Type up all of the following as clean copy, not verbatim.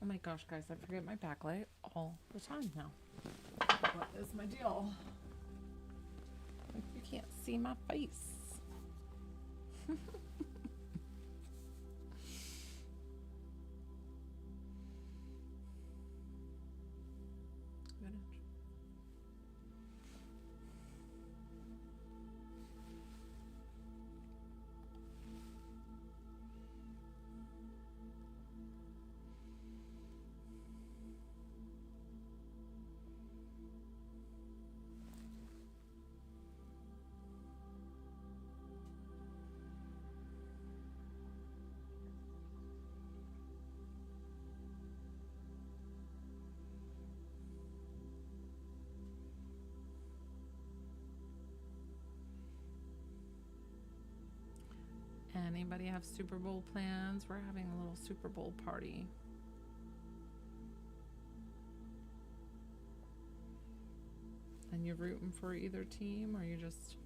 Oh my gosh, guys, I forget my backlight all the time now. What is my deal? Like, you can't see my face. Anybody have Super Bowl plans? We're having a little Super Bowl party. And you're rooting for either team, or you just...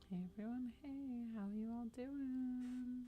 Hey everyone, hey, how you all doing?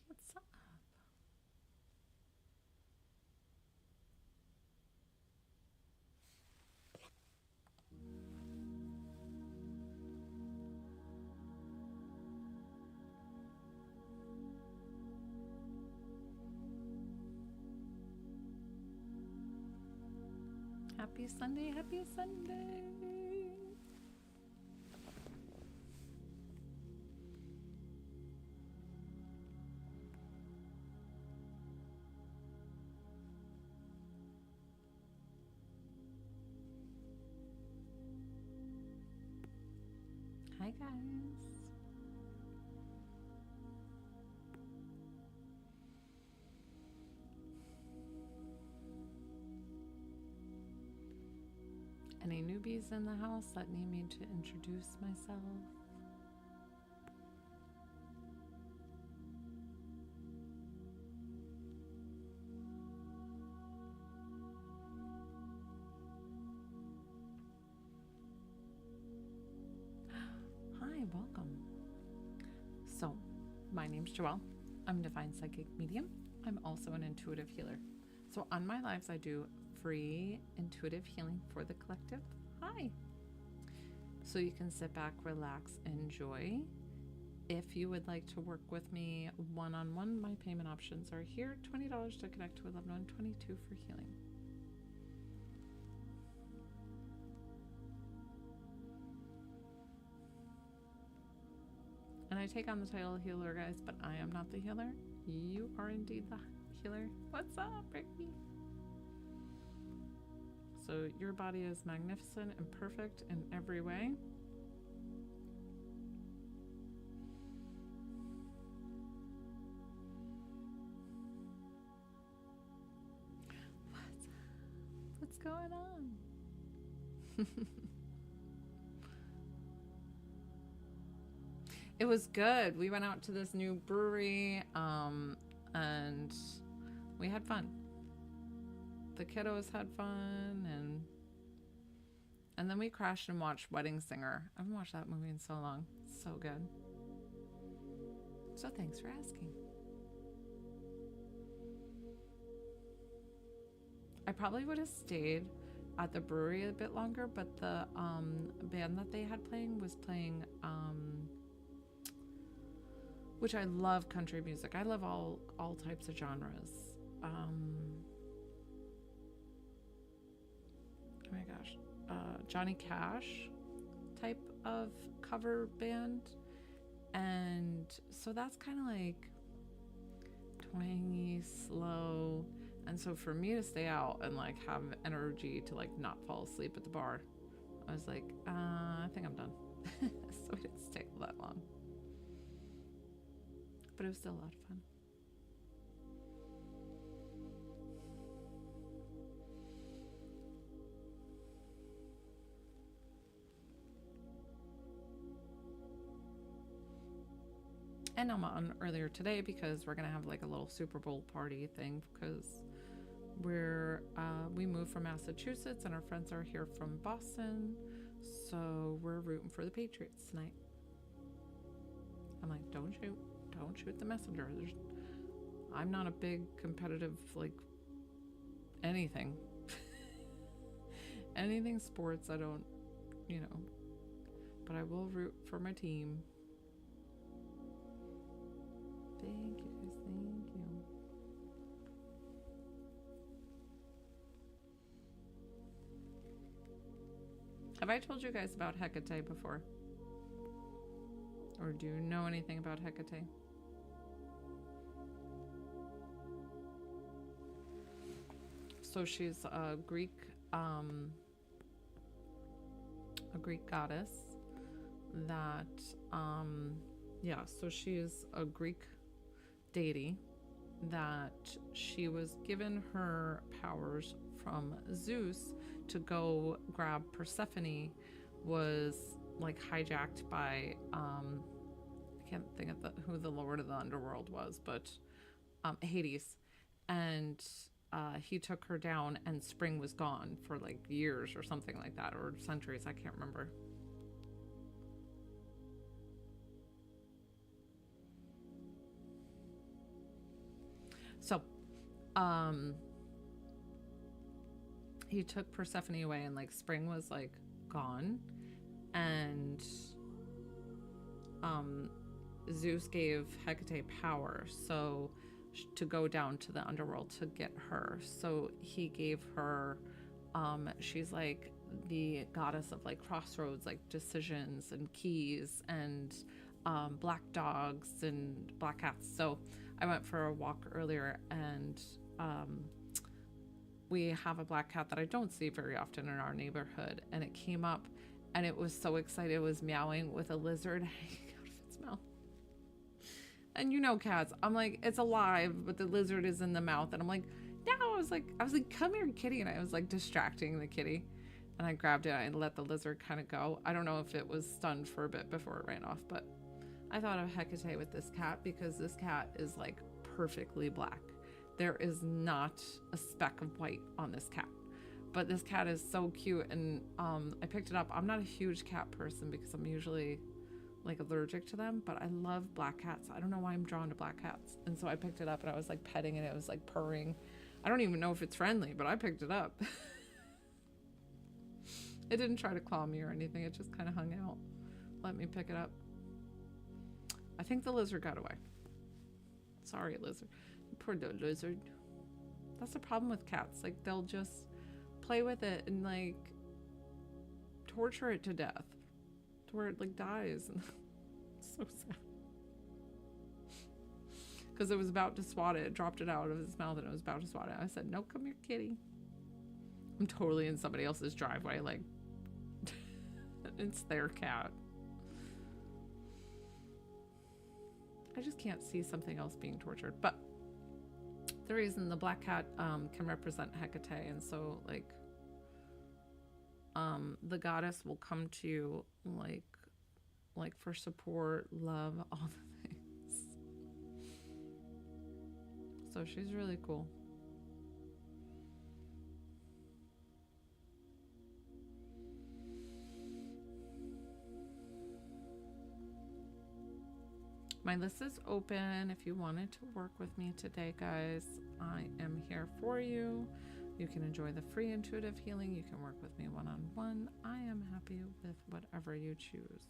What's up? Happy Sunday, happy Sunday. Hi guys. Any newbies in the house that need me to introduce myself? Hi, welcome. So, my name's Joelle. I'm a Divine Psychic Medium. I'm also an intuitive healer. So on my lives, I do free intuitive healing for the collective. Hi. So you can sit back, relax, enjoy. If you would like to work with me one-on-one, my payment options are here. $20 to connect to a loved one, $22 for healing. And I take on the title healer, guys, but I am not the healer. You are indeed the healer. What's up, Ricky? So your body is magnificent and perfect in every way. going on? It was good. We went out to this new brewery, and we had fun. The kiddos had fun, and then we crashed and watched Wedding Singer. I haven't watched that movie in so long. It's so good. So thanks for asking. I probably would have stayed at the brewery a bit longer, but the band that they had playing was playing, which I love country music. I love all types of genres. Oh my gosh, Johnny Cash type of cover band, and so that's kind of like twangy, slow. And so for me to stay out and like have energy to like not fall asleep at the bar, I was like, I think I'm done. So I didn't stay that long. But it was still a lot of fun. And I'm on earlier today because we're gonna have like a little Super Bowl party thing, because we moved from Massachusetts and our friends are here from Boston, so we're rooting for the Patriots tonight. I'm like, don't shoot the messenger. I'm not a big competitive, like, anything sports. I don't, but I will root for my team. Thank you guys, thank you. Have I told you guys about Hecate before? Or do you know anything about Hecate? So she's a Greek goddess that, so she is a Greek deity that she was given her powers from Zeus to go grab Persephone, was like hijacked by I can't think of who the lord of the underworld was, but Hades, and he took her down, and spring was gone for like years or something like that, or centuries, I can't remember. So he took Persephone away, and like spring was like gone, and Zeus gave Hecate power to go down to the underworld to get her. So he gave her, she's like the goddess of like crossroads, like decisions and keys, and black dogs and black cats. So I went for a walk earlier, and we have a black cat that I don't see very often in our neighborhood, and it came up and it was so excited. It was meowing with a lizard hanging out of its mouth. And cats, I'm like, it's alive, but the lizard is in the mouth, and I'm like, no, I was like, come here, kitty, and I was like distracting the kitty, and I grabbed it and let the lizard kind of go. I don't know if it was stunned for a bit before it ran off, but I thought of Hecate with this cat because this cat is like perfectly black. There is not a speck of white on this cat, but this cat is so cute, and I picked it up. I'm not a huge cat person because I'm usually like allergic to them, but I love black cats. I don't know why I'm drawn to black cats, and so I picked it up and I was like petting it. It was like purring. I don't even know if it's friendly, but I picked it up. It didn't try to claw me or anything. It just kind of hung out, let me pick it up. I think the lizard got away. Sorry, lizard. Poor lizard. That's the problem with cats. Like, they'll just play with it and like torture it to death, to where it like dies. So sad. Because it was about to swat it, dropped it out of its mouth, and it was about to swat it. I said, "No, come here, kitty." I'm totally in somebody else's driveway, like it's their cat. I just can't see something else being tortured. But the reason the black cat can represent Hecate, and so like the goddess will come to you like for support, love, all the things. So she's really cool. My list is open. If you wanted to work with me today, guys, I am here for you. You can enjoy the free intuitive healing. You can work with me one-on-one. I am happy with whatever you choose.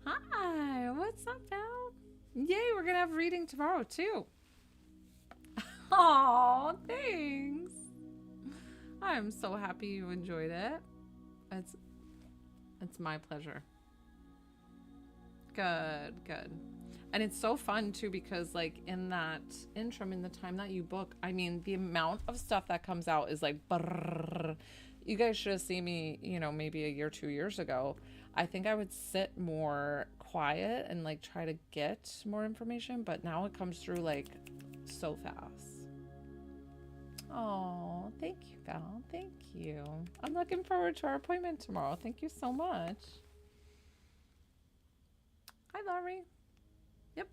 Hi, what's up, Val? Yay, we're gonna have reading tomorrow too. Oh, thanks. I'm so happy you enjoyed it. It's my pleasure. Good, good. And it's so fun too because like in that interim, in the time that you book, I mean the amount of stuff that comes out is like brrr. You guys should have seen me, you know, maybe a year, 2 years ago. I think I would sit more quiet and like try to get more information, but now it comes through like so fast. Oh, thank you, Val. Thank you. I'm looking forward to our appointment tomorrow. Thank you so much. Hi, Laurie. Yep.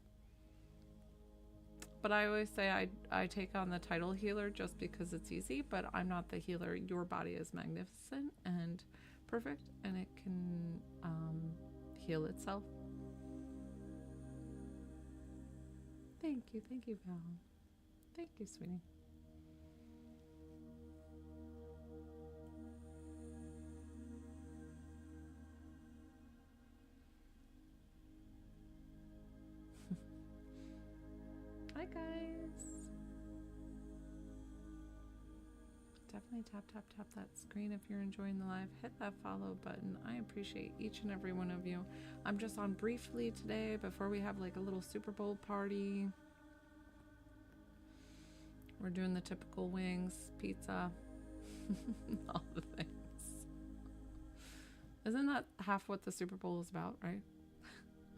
But I always say I take on the title healer just because it's easy, but I'm not the healer. Your body is magnificent and perfect, and it can heal itself. Thank you, Val. Thank you, sweetie. Hi, guys. Definitely tap that screen if you're enjoying the live. Hit that follow button. I appreciate each and every one of you. I'm just on briefly today before we have like a little Super Bowl party. We're doing the typical wings, pizza, all the things. Isn't that half what the Super Bowl is about, right?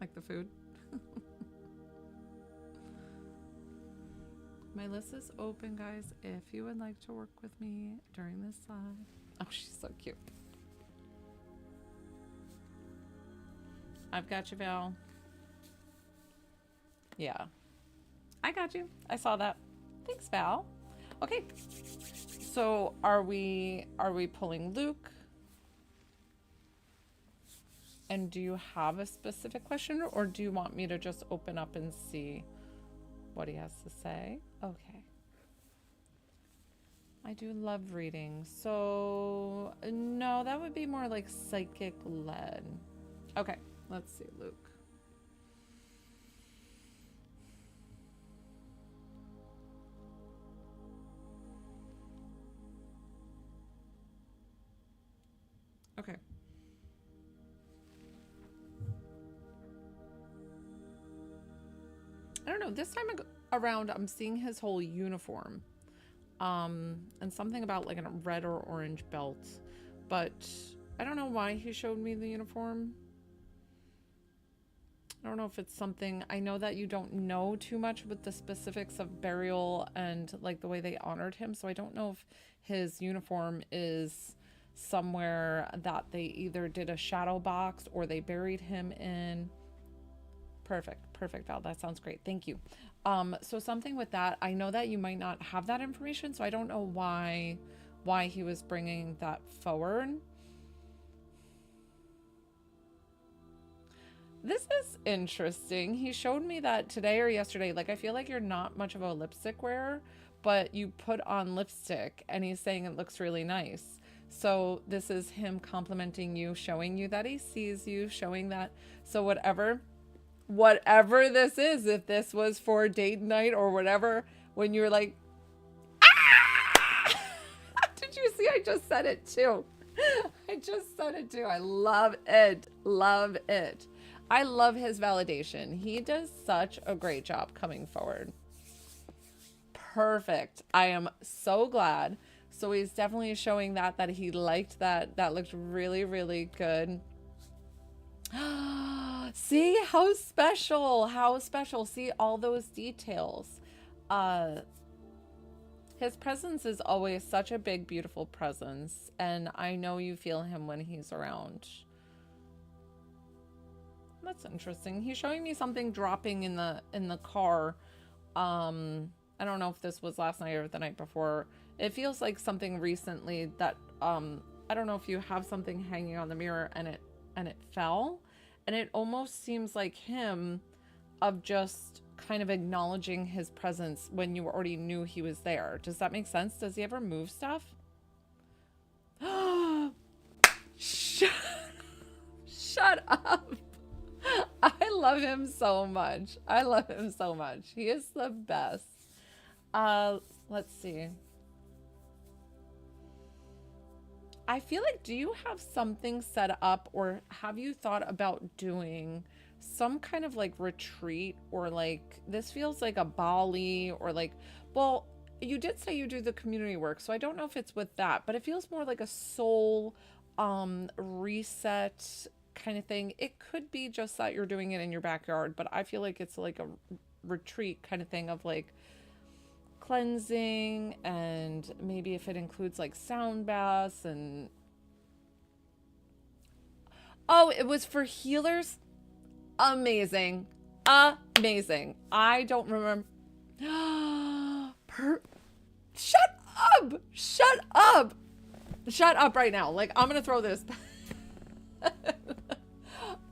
Like the food. My list is open, guys, if you would like to work with me during this live. Oh, she's so cute. I've got you, Val. Yeah. I got you. I saw that. Thanks, Val. Okay. So are we pulling Luke? And do you have a specific question, or do you want me to just open up and see what he has to say? Okay. I do love reading. So no, that would be more like psychic led. Okay, let's see, Luke. Okay. I don't know, this time around I'm seeing his whole uniform. And something about like a red or orange belt, but I don't know why he showed me the uniform. I don't know if it's something, I know that you don't know too much with the specifics of burial and like the way they honored him, so I don't know if his uniform is somewhere that they either did a shadow box or they buried him in. Perfect. Perfect, Val. That sounds great. Thank you. So something with that, I know that you might not have that information, so I don't know why he was bringing that forward. This is interesting. He showed me that today or yesterday. Like, I feel like you're not much of a lipstick wearer, but you put on lipstick and he's saying it looks really nice. So this is him complimenting you, showing you that he sees you, showing that. So whatever this is, if this was for date night or whatever, when you're like, ah! Did you see? I just said it too. I just said it too. I love it. Love it. I love his validation. He does such a great job coming forward. Perfect. I am so glad. So he's definitely showing that he liked that. That looked really, really good. See how special, how special. See all those details. His presence is always such a big, beautiful presence. And I know you feel him when he's around. That's interesting. He's showing me something dropping in the car. I don't know if this was last night or the night before. It feels like something recently that I don't know if you have something hanging on the mirror and it fell, and it almost seems like him of just kind of acknowledging his presence when you already knew he was there. Does that make sense? Does he ever move stuff? Shut up. I love him so much. I love him so much. He is the best. Let's see. I feel like, do you have something set up, or have you thought about doing some kind of like retreat, or like, this feels like a Bali, or like, well, you did say you do the community work, so I don't know if it's with that, but it feels more like a soul reset kind of thing. It could be just that you're doing it in your backyard, but I feel like it's like a retreat kind of thing of like cleansing, and maybe if it includes like sound baths and oh, it was for healers. Amazing. Amazing. I don't remember. Shut up. Shut up. Shut up right now. Like, I'm gonna throw this.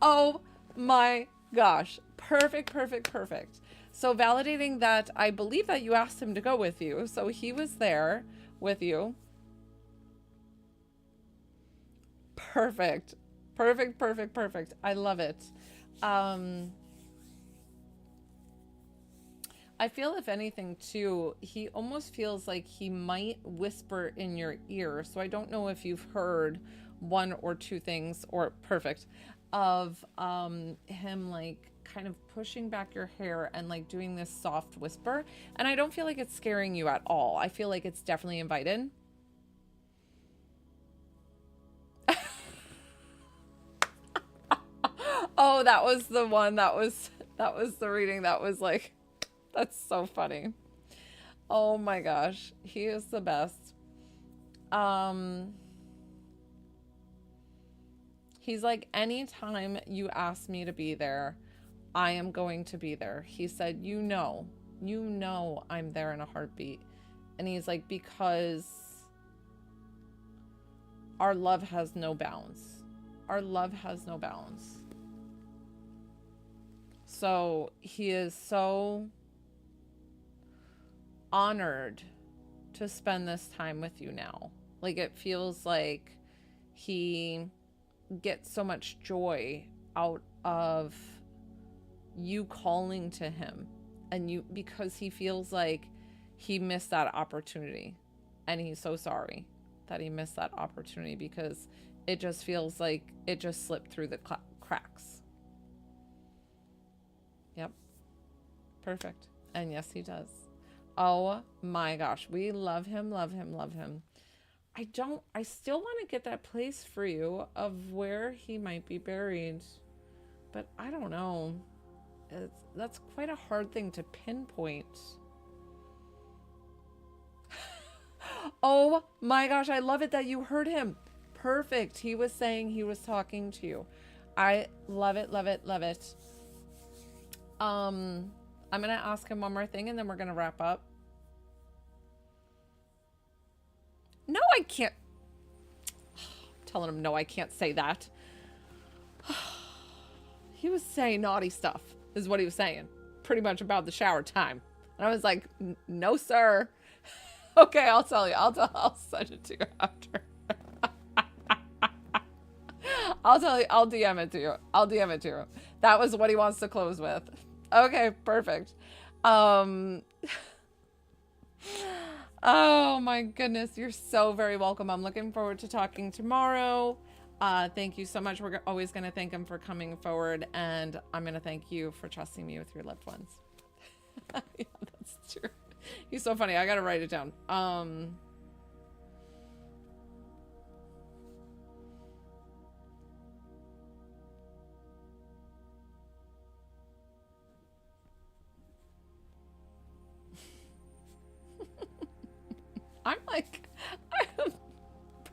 Oh my gosh. Perfect, perfect, perfect. So validating that, I believe that you asked him to go with you. So he was there with you. Perfect. Perfect, perfect, perfect. I love it. I feel, if anything too, he almost feels like he might whisper in your ear. So I don't know if you've heard one or two things, or perfect, of him like kind of pushing back your hair and like doing this soft whisper. And I don't feel like it's scaring you at all. I feel like it's definitely invited. Oh, that was the one. That was the reading. That was like, that's so funny. Oh my gosh. He is the best. He's like, anytime you ask me to be there, I am going to be there. He said, you know I'm there in a heartbeat. And he's like, because our love has no bounds. Our love has no bounds. So he is so honored to spend this time with you now. Like, it feels like he gets so much joy out of you calling to him, and you, because he feels like he missed that opportunity, and he's so sorry that he missed that opportunity, because it just feels like it just slipped through the cracks. Yep. Perfect. And yes, he does. Oh my gosh. We love him, love him, love him. I still want to get that place for you of where he might be buried, but I don't know. That's quite a hard thing to pinpoint. Oh my gosh. I love it that you heard him. Perfect. He was saying he was talking to you. I love it, love it, love it. I'm going to ask him one more thing and then we're going to wrap up. No, I can't. I'm telling him, no, I can't say that. He was saying naughty stuff, is what he was saying. Pretty much about the shower time. And I was like, no, sir. Okay, I'll tell you. I'll send it to you after. I'll tell you. I'll DM it to you. I'll DM it to you. That was what he wants to close with. Okay, perfect. Oh my goodness. You're so very welcome. I'm looking forward to talking tomorrow. Thank you so much. We're always going to thank him for coming forward. And I'm going to thank you for trusting me with your loved ones. Yeah, that's true. He's so funny. I got to write it down. I'm like, I'm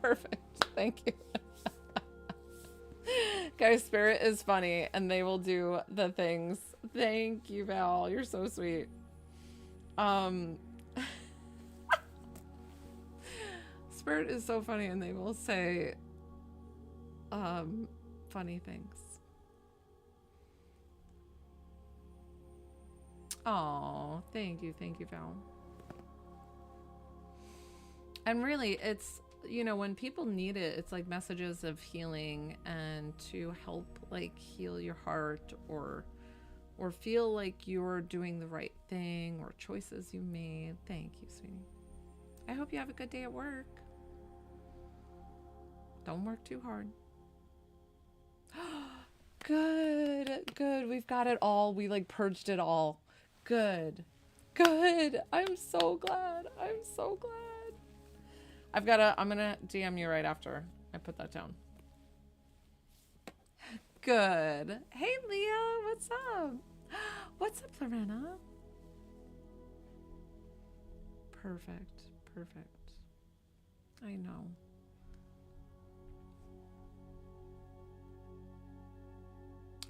perfect. Thank you. Guys, Spirit is funny and they will do the things. Thank you, Val. You're so sweet. Spirit is so funny and they will say funny things. Oh, thank you, Val. And really, it's, you know, when people need it, it's like messages of healing and to help like heal your heart or feel like you're doing the right thing or choices you made. Thank you, sweetie. I hope you have a good day at work. Don't work too hard. Good. We've got it all. We like purged it all. Good. I'm so glad. I'm gonna DM you right after I put that down. Good. Hey, Leah, what's up? What's up, Lorena? Perfect. I know.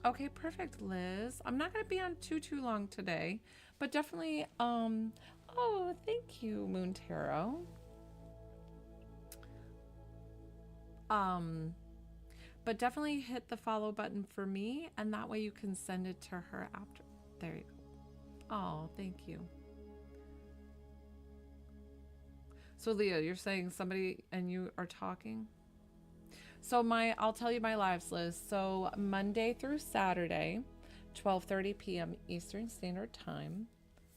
Okay, perfect, Liz. I'm not gonna be on too long today, but definitely, oh, thank you, Moon Tarot. But definitely hit the follow button for me, and that way you can send it to her after. There you go. Oh, thank you. So Leah, you're saying somebody and you are talking? So I'll tell you my lives, Liz. So Monday through Saturday, 12:30 p.m. Eastern Standard Time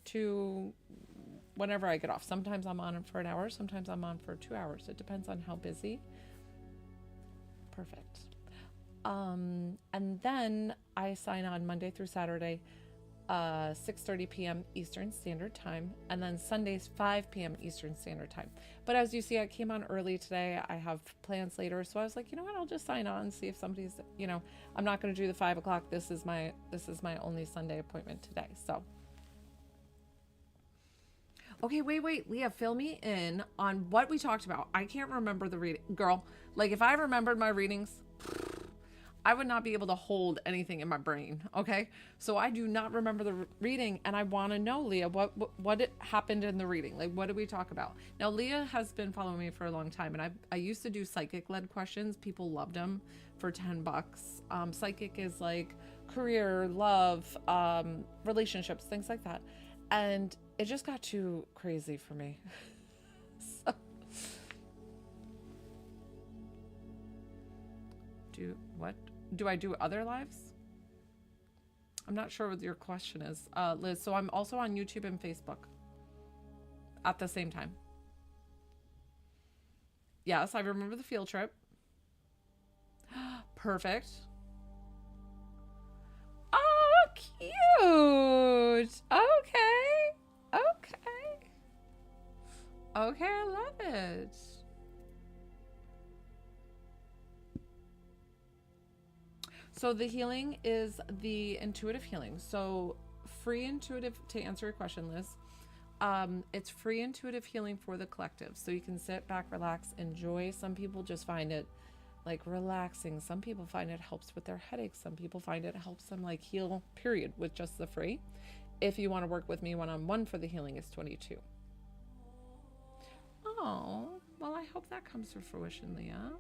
to whenever I get off. Sometimes I'm on for an hour, sometimes I'm on for 2 hours. It depends on how busy. Perfect. And then I sign on Monday through Saturday, 6:30 p.m. Eastern Standard Time, and then Sundays 5 p.m. Eastern Standard Time. But as you see, I came on early today. I have plans later, so I was like, you know what? I'll just sign on and see if somebody's. You know, I'm not going to do the 5 o'clock. This is my only Sunday appointment today. So. Okay, wait, Leah, fill me in on what we talked about. I can't remember the reading, girl. Like if I remembered my readings, I would not be able to hold anything in my brain. Okay, so I do not remember the reading, and I want to know, Leah, what happened in the reading? Like, what did we talk about? Now, Leah has been following me for a long time, and I used to do psychic led questions. People loved them for $10. Psychic is like career, love, relationships, things like that, and it just got too crazy for me. So. Do I do other lives? I'm not sure what your question is, Liz. So I'm also on YouTube and Facebook at the same time. Yes, I remember the field trip. Perfect. Oh, cute. Okay, I love it. So the healing is the intuitive healing. So free intuitive, to answer your question, Liz, it's free intuitive healing for the collective. So you can sit back, relax, enjoy. Some people just find it like relaxing. Some people find it helps with their headaches. Some people find it helps them like heal, period, with just the free. If you want to work with me one-on-one for the healing, it's 22. Oh, well, I hope that comes to fruition, Leah.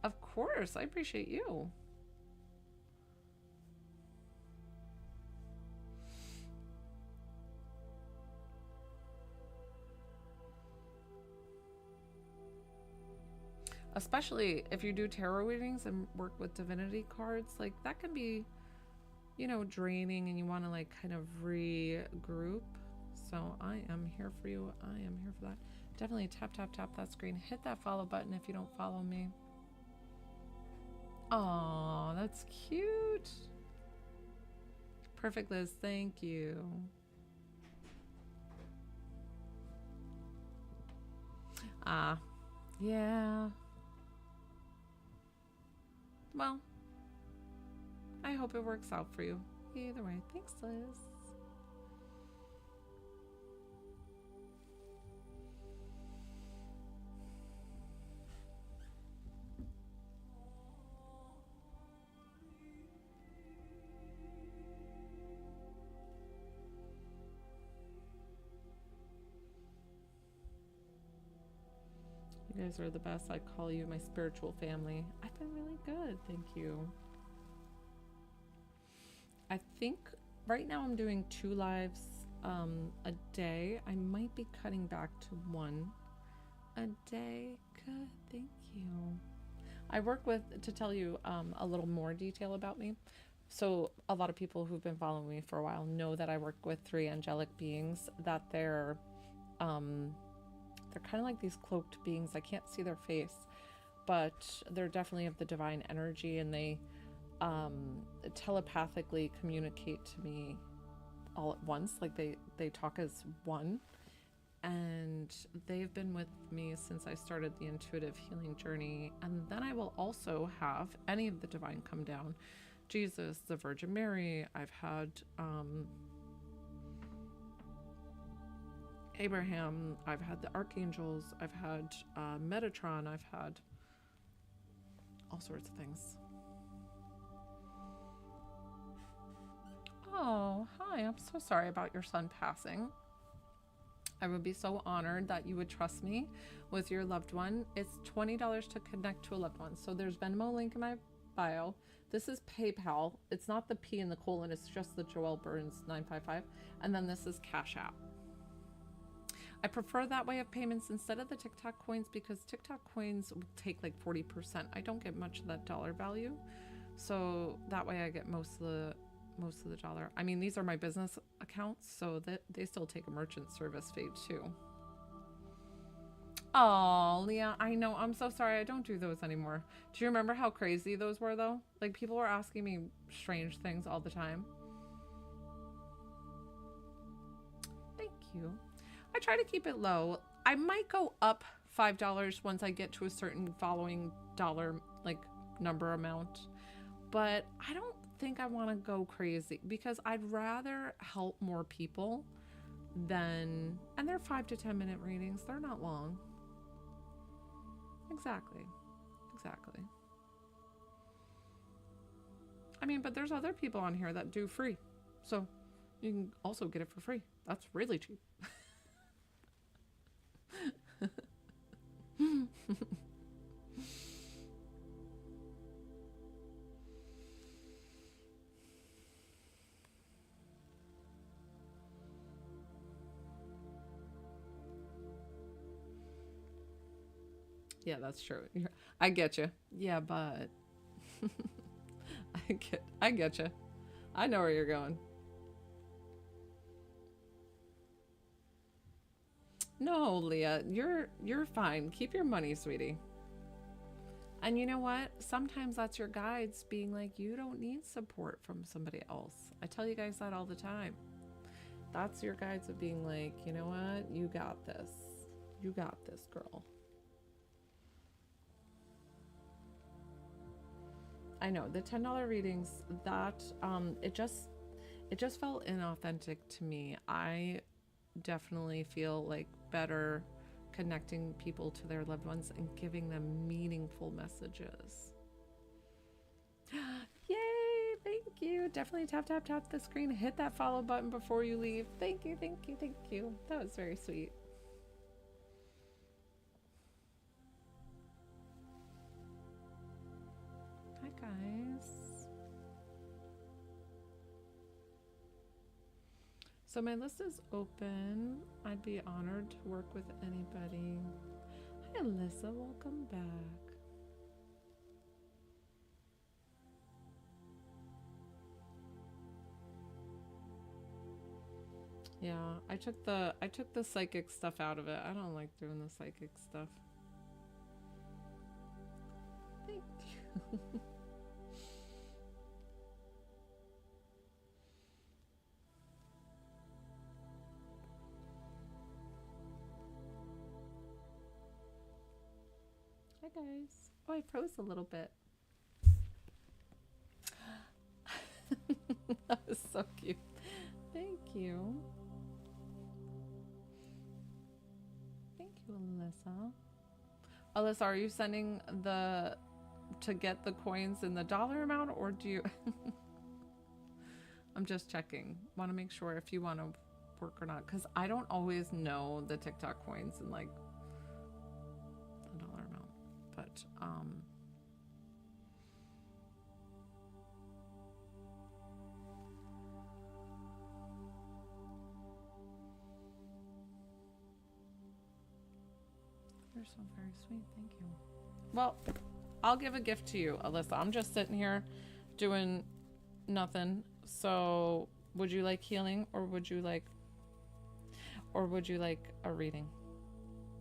Of course, I appreciate you. Especially if you do tarot readings and work with divinity cards, like that can be, you know, draining and you want to like kind of regroup. So I am here for you. I am here for that. Definitely tap, tap, tap that screen. Hit that follow button if you don't follow me. Oh, that's cute. Perfect, Liz. Thank you. Yeah. Well, I hope it works out for you. Either way. Thanks, Liz. You guys are the best. I call you my spiritual family. I've been really good. Thank you. I think right now I'm doing 2 lives a day. I might be cutting back to 1 a day. Good. Thank you. I work with, to tell you a little more detail about me. So a lot of people who've been following me for a while know that I work with 3 angelic beings, that they're kind of like these cloaked beings. I can't see their face, but they're definitely of the divine energy, and they telepathically communicate to me all at once. Like they talk as one, and they've been with me since I started the intuitive healing journey. And then I will also have any of the divine come down. Jesus, the Virgin Mary. I've had Abraham, I've had the archangels, I've had Metatron, I've had all sorts of things. Oh, hi, I'm so sorry about your son passing. I would be so honored that you would trust me with your loved one. It's $20 to connect to a loved one. So there's Venmo link in my bio. This is PayPal. It's not the P in the colon, it's just the Joelle Burns 955. And then this is Cash App. I prefer that way of payments instead of the TikTok coins, because TikTok coins will take like 40%. I don't get much of that dollar value. So that way I get most of the dollar. I mean, these are my business accounts, so that they still take a merchant service fee too. Oh, Leah, I know. I'm so sorry. I don't do those anymore. Do you remember how crazy those were though? Like people were asking me strange things all the time. Thank you. I try to keep it low. I might go up $5 once I get to a certain following dollar like number amount, but I don't think I want to go crazy, because I'd rather help more people than, and they're 5 to 10 minute readings. They're not long. Exactly. I mean, but there's other people on here that do free, so you can also get it for free. That's really cheap. Yeah, that's true. I get you. Yeah, but I get you. I know where you're going. No, Leah, you're fine. Keep your money, sweetie. And you know what? Sometimes that's your guides being like, you don't need support from somebody else. I tell you guys that all the time. That's your guides of being like, you know what? You got this. You got this, girl. I know the $10 readings, that it just felt inauthentic to me. I definitely feel like better connecting people to their loved ones and giving them meaningful messages. Yay! Thank you. Definitely tap, tap, tap the screen. Hit that follow button before you leave. Thank you, thank you, thank you. That was very sweet. Hi, guys. So my list is open. I'd be honored to work with anybody. Hi, Alyssa. Welcome back. Yeah, I took the psychic stuff out of it. I don't like doing the psychic stuff. Thank you. Hi guys. Oh, I froze a little bit. That was so cute. Thank you. Thank you, Alyssa. Alyssa, are you sending to get the coins in the dollar amount, or do you... I'm just checking. Want to make sure if you want to work or not, because I don't always know the TikTok coins in like the dollar amount, but you're so very sweet. Thank you. Well, I'll give a gift to you, Alyssa. I'm just sitting here doing nothing. So would you like healing, or would you like a reading?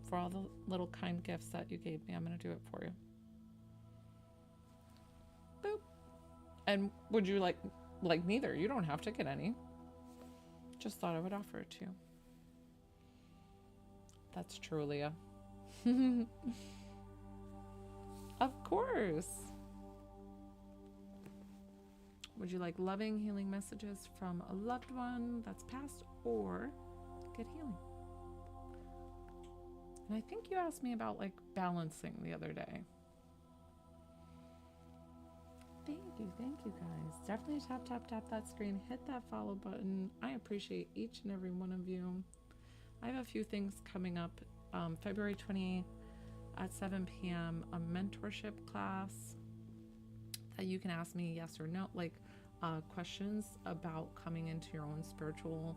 For all the little kind gifts that you gave me, I'm going to do it for you. Boop. And would you like neither? You don't have to get any. Just thought I would offer it to you. That's true, Leah. Of course. Would you like loving, healing messages from a loved one that's passed, or get healing? And I think you asked me about like balancing the other day. Thank you guys. Definitely tap, tap, tap that screen. Hit that follow button. I appreciate each and every one of you. I have a few things coming up. February 20 at 7 p.m. a mentorship class that you can ask me yes or no, like questions about coming into your own spiritual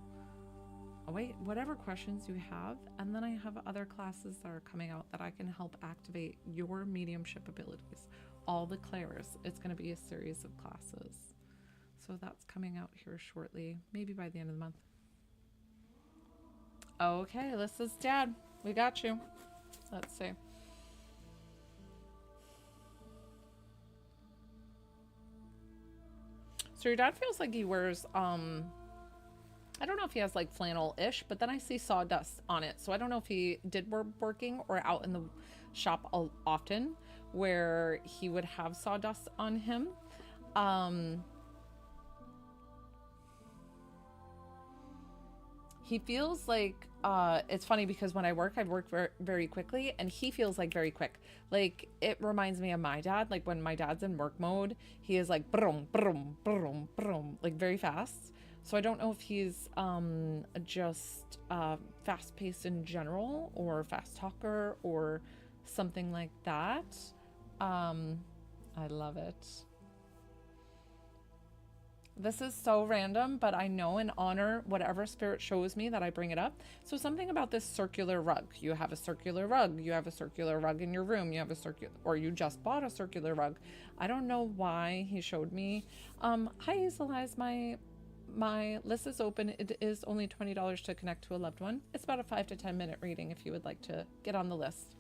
whatever questions you have. And then I have other classes that are coming out that I can help activate your mediumship abilities. All the clairs. It's going to be a series of classes. So that's coming out here shortly, maybe by the end of the month. Okay, Alyssa's dad. We got you. Let's see. So your dad feels like he wears, I don't know if he has like flannel-ish, but then I see sawdust on it. So I don't know if he did working or out in the shop often where he would have sawdust on him. He feels like, it's funny because when I work very, very quickly, and he feels like very quick. Like, it reminds me of my dad. Like, when my dad's in work mode, he is like, brum, brum, brum, brum, like very fast. So I don't know if he's just fast-paced in general, or fast talker, or something like that. I love it. This is so random, but I know and honor whatever spirit shows me that I bring it up. So something about this circular rug. You have a circular rug. You have a circular rug in your room. You have a circular, or you just bought a circular rug. I don't know why he showed me. Hi, Hazel-Eyes. My list is open. It is only $20 to connect to a loved one. It's about a 5 to 10 minute reading if you would like to get on the list.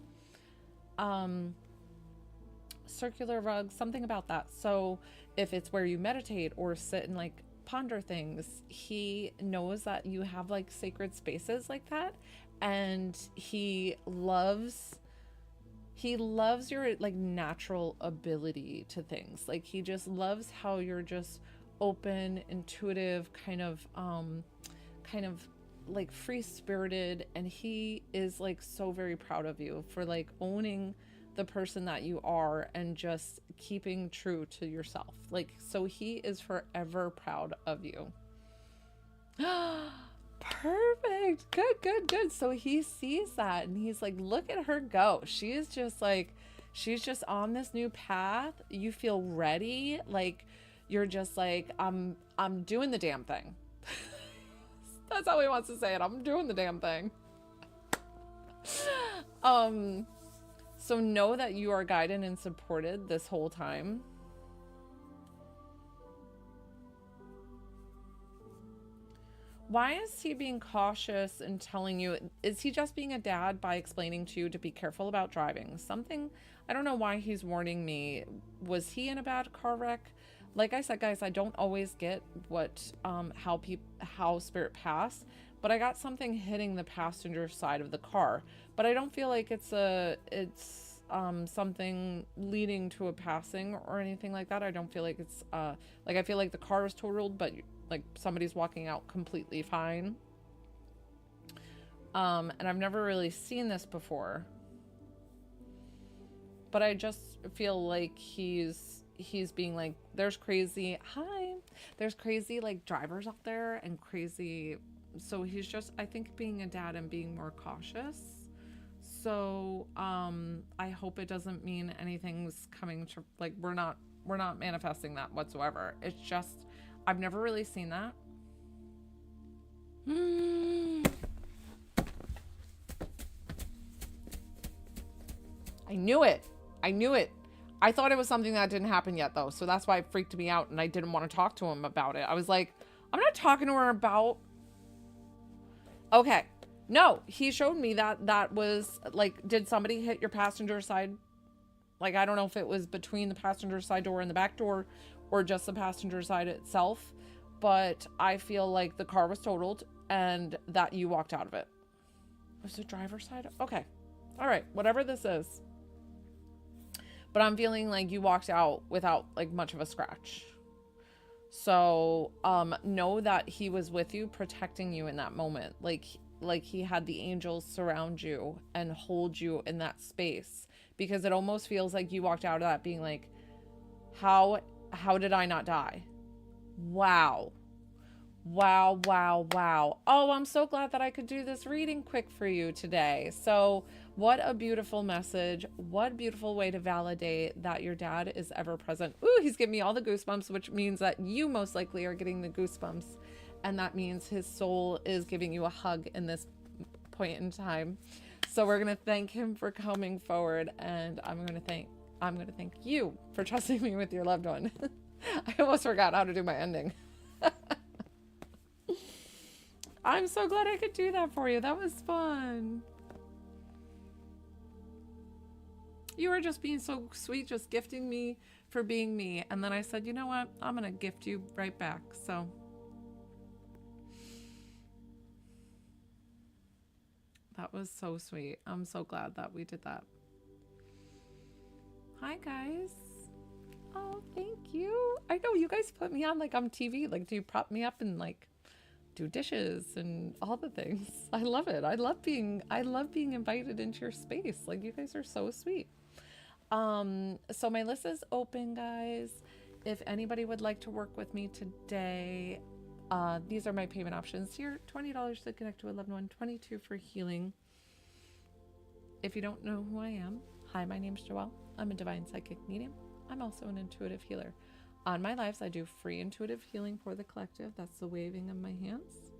Circular rug, something about that. So if it's where you meditate or sit and like ponder things, he knows that you have like sacred spaces like that, and he loves your like natural ability to things. Like, he just loves how you're just open, intuitive, kind of like free spirited, and he is like so very proud of you for like owning the person that you are and just keeping true to yourself. Like, so he is forever proud of you. Perfect. Good, good, good. So he sees that and he's like, look at her go. She is just like, she's just on this new path. You feel ready. Like, you're just like, I'm doing the damn thing. That's how he wants to say it. I'm doing the damn thing. So know that you are guided and supported this whole time. Why is he being cautious and telling you? Is he just being a dad by explaining to you to be careful about driving? Something, I don't know why he's warning me. Was he in a bad car wreck? Like I said, guys, I don't always get what, how spirit pass, but I got something hitting the passenger side of the car, but I don't feel like it's something leading to a passing or anything like that. I don't feel like it's, like I feel like the car is totaled, but like somebody's walking out completely fine. And I've never really seen this before, but I just feel like he's being like, there's crazy like drivers out there and crazy. So he's just, I think, being a dad and being more cautious. So, I hope it doesn't mean anything's coming to, like, we're not manifesting that whatsoever. It's just, I've never really seen that. I knew it. I thought it was something that didn't happen yet, though. So that's why it freaked me out and I didn't want to talk to him about it. I was like, I'm not talking to her about... Okay. No, he showed me that was, like, did somebody hit your passenger side? Like, I don't know if it was between the passenger side door and the back door or just the passenger side itself. But I feel like the car was totaled and that you walked out of it. Was it driver's side? Okay. All right. Whatever this is. But I'm feeling like you walked out without like much of a scratch. So, know that he was with you, protecting you in that moment. Like he had the angels surround you and hold you in that space, because it almost feels like you walked out of that being like, how did I not die? Wow. Wow, wow, wow. Oh, I'm so glad that I could do this reading quick for you today. So what a beautiful message. What a beautiful way to validate that your dad is ever present. Ooh, he's giving me all the goosebumps, which means that you most likely are getting the goosebumps. And that means his soul is giving you a hug in this point in time. So we're going to thank him for coming forward. And I'm going to thank you for trusting me with your loved one. I almost forgot how to do my ending. I'm so glad I could do that for you. That was fun. You were just being so sweet, just gifting me for being me. And then I said, you know what? I'm going to gift you right back. So that was so sweet. I'm so glad that we did that. Hi, guys. Oh, thank you. I know you guys put me on like on TV. Like, do you prop me up and like do dishes and all the things? I love it. I love being invited into your space. Like, you guys are so sweet. So my list is open, guys. If anybody would like to work with me today, these are my payment options here. $20 to connect to a loved one, $22 for healing. If you don't know who I am, hi, my name's Joelle. I'm a divine psychic medium. I'm also an intuitive healer. On my lives, I do free intuitive healing for the collective. That's the waving of my hands.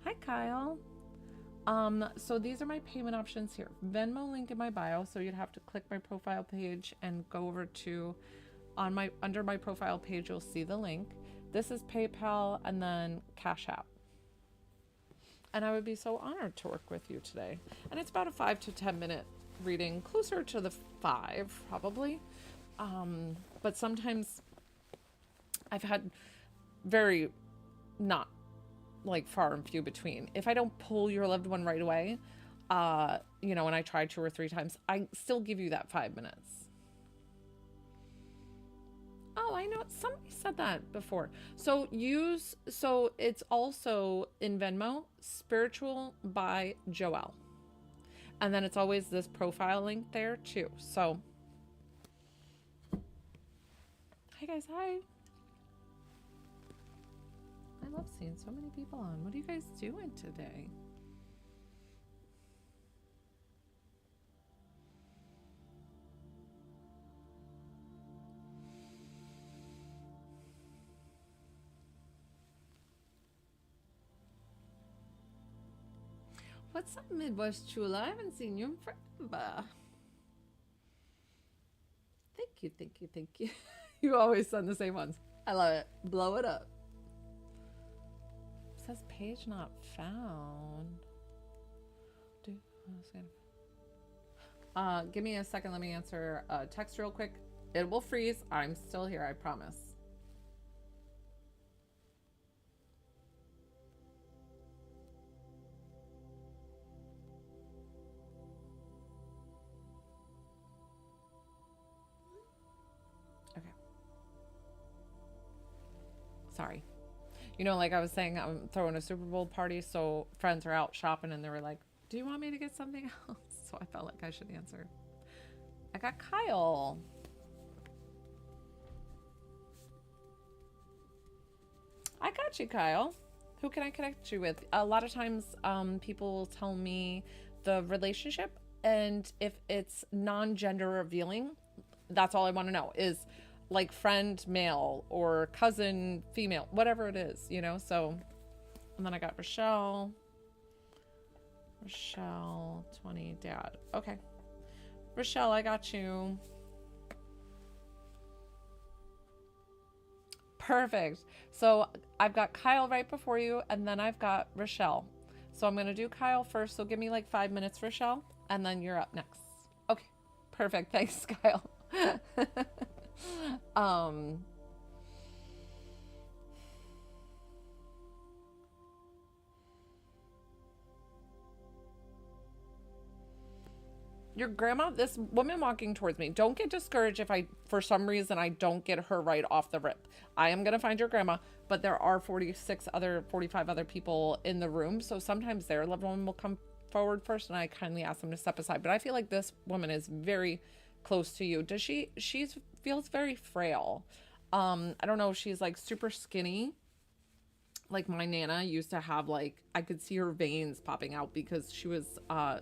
Hi, Kyle. So these are my payment options here. Venmo link in my bio. So you'd have to click my profile page and go over to under my profile page, you'll see the link. This is PayPal and then Cash App. And I would be so honored to work with you today. And it's about a 5 to 10 minute reading, closer to the 5 probably. But sometimes I've had very not like far and few between. If I don't pull your loved one right away, you know, and I try 2 or 3 times, I still give you that 5 minutes. Oh, I know. Somebody said that before. So it's also in Venmo, Spiritual by Joelle. And then it's always this profile link there too. So, hi guys, hi. I love seeing so many people on. What are you guys doing today? What's up, Midwest Chula? I haven't seen you in forever. Thank you, thank you, thank you. You always send the same ones. I love it. Blow it up. It says page not found. Give me a second. Let me answer a text real quick. It will freeze. I'm still here, I promise. Okay. Sorry. You know, like I was saying, I'm throwing a Super Bowl party, so friends are out shopping and they were like, do you want me to get something else? So I felt like I should answer. I got Kyle. I got you, Kyle. Who can I connect you with? A lot of times people tell me the relationship, and if it's non-gender revealing, that's all I want to know is like friend male or cousin female, whatever it is, you know? So, and then I got Rochelle. Rochelle, 20, dad. Okay. Rochelle, I got you. Perfect. So I've got Kyle right before you, and then I've got Rochelle. So I'm going to do Kyle first. So give me like 5 minutes, Rochelle, and then you're up next. Okay. Perfect. Thanks, Kyle. Your grandma, this woman walking towards me, don't get discouraged if I, for some reason, I don't get her right off the rip. I am going to find your grandma, but there are 45 other people in the room. So sometimes their loved one will come forward first and I kindly ask them to step aside. But I feel like this woman is very close to you. She feels very frail. I don't know. She's like super skinny. Like my Nana used to have, like, I could see her veins popping out because she was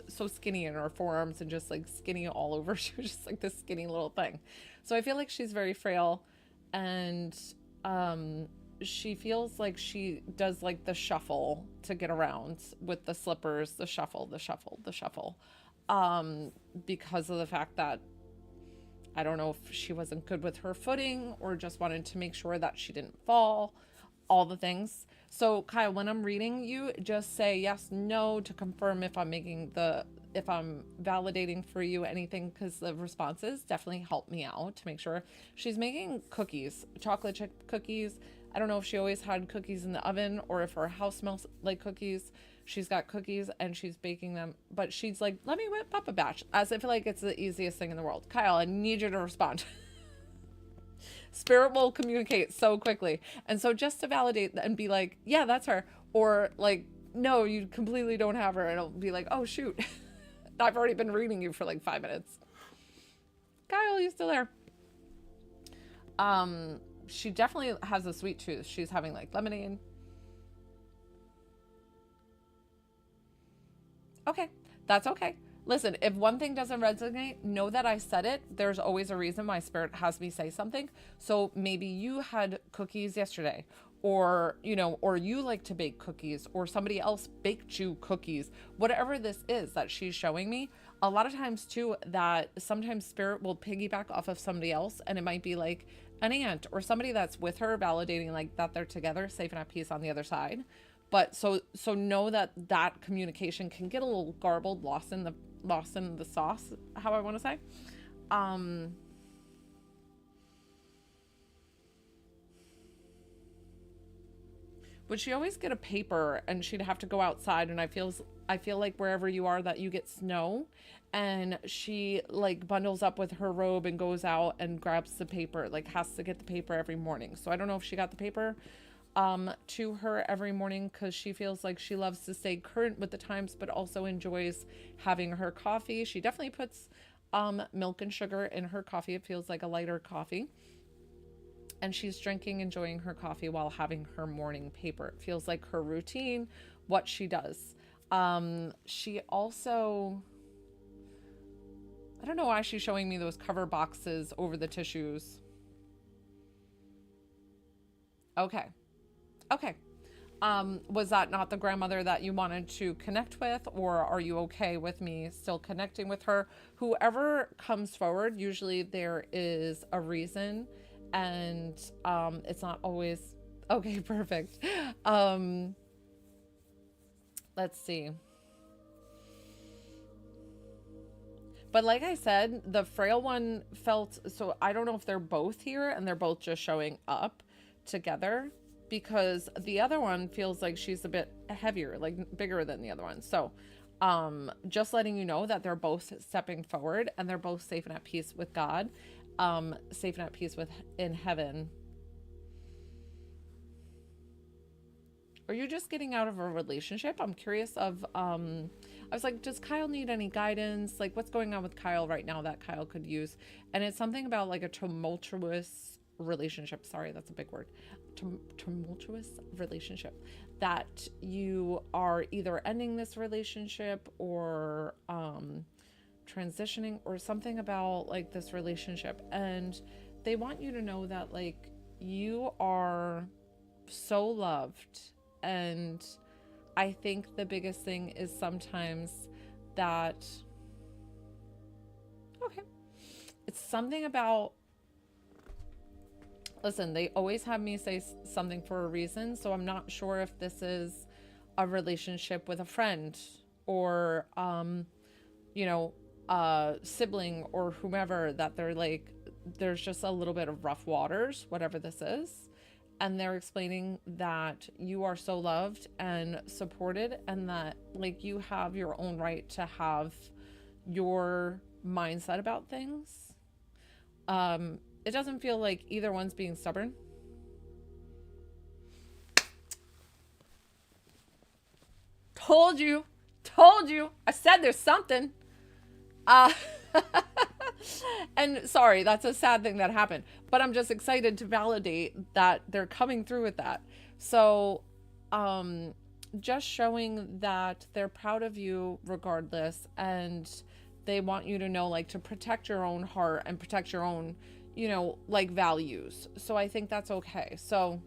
so skinny in her forearms and just like skinny all over. She was just like this skinny little thing. So I feel like she's very frail, and she feels like she does like the shuffle to get around with the slippers, the shuffle, because of the fact that I don't know if she wasn't good with her footing or just wanted to make sure that she didn't fall, all the things. So Kyle, when I'm reading you, just say yes, no to confirm if I'm validating for you anything, because the responses definitely help me out to make sure. She's making cookies, chocolate chip cookies. I don't know if she always had cookies in the oven or if her house smells like cookies. She's got cookies and she's baking them, but she's like, let me whip up a batch, as if like it's the easiest thing in the world. Kyle, I need you to respond. Spirit will communicate so quickly. And so just to validate and be like, yeah, that's her. Or like, no, you completely don't have her. And it'll be like, oh, shoot. I've already been reading you for like 5 minutes. Kyle, you still there? She definitely has a sweet tooth. She's having like lemonade. Okay, that's okay. Listen, if one thing doesn't resonate, know that I said it. There's always a reason why Spirit has me say something. So maybe you had cookies yesterday, or, you know, or you like to bake cookies, or somebody else baked you cookies. Whatever this is that she's showing me, a lot of times too, that sometimes Spirit will piggyback off of somebody else, and it might be like an aunt or somebody that's with her, validating like that they're together, safe and at peace on the other side. But so know that communication can get a little garbled, lost in the sauce, how I want to say. Would she always get a paper and she'd have to go outside, and I feels I feel like wherever you are that you get snow, and she like bundles up with her robe and goes out and grabs the paper, like has to get the paper every morning. So I don't know if she got the paper to her every morning because she feels like she loves to stay current with the times, but also enjoys having her coffee. She definitely puts milk and sugar in her coffee. It feels like a lighter coffee. And she's drinking, enjoying her coffee while having her morning paper. It feels like her routine, what she does. She also, I don't know why she's showing me those cover boxes over the tissues. Okay. Okay. Was that not the grandmother that you wanted to connect with, or are you okay with me still connecting with her? Whoever comes forward, usually there is a reason, and it's not always okay. Perfect. Let's see. But like I said, the frail one felt, so I don't know if they're both here and they're both just showing up together, because the other one feels like she's a bit heavier, like bigger than the other one. So just letting you know that they're both stepping forward and they're both safe and at peace with God, safe and at peace with in heaven. Are you just getting out of a relationship? I'm curious of, I was like, does Kyle need any guidance? Like, what's going on with Kyle right now that Kyle could use? And it's something about like a tumultuous relationship. Sorry, that's a big word. Tumultuous relationship, that you are either ending this relationship or transitioning, or something about like this relationship. And they want you to know that like you are so loved. And I think the biggest thing is sometimes that, okay, it's something about, listen, they always have me say something for a reason. So I'm not sure if this is a relationship with a friend or, you know, a sibling or whomever, that they're like, there's just a little bit of rough waters, whatever this is. And they're explaining that you are so loved and supported, and that like you have your own right to have your mindset about things. It doesn't feel like either one's being stubborn. Told you. I said there's something. And sorry, that's a sad thing that happened, but I'm just excited to validate that they're coming through with that. So, just showing that they're proud of you regardless, and they want you to know, like, to protect your own heart and protect your own, you know, like, values. So I think that's okay. So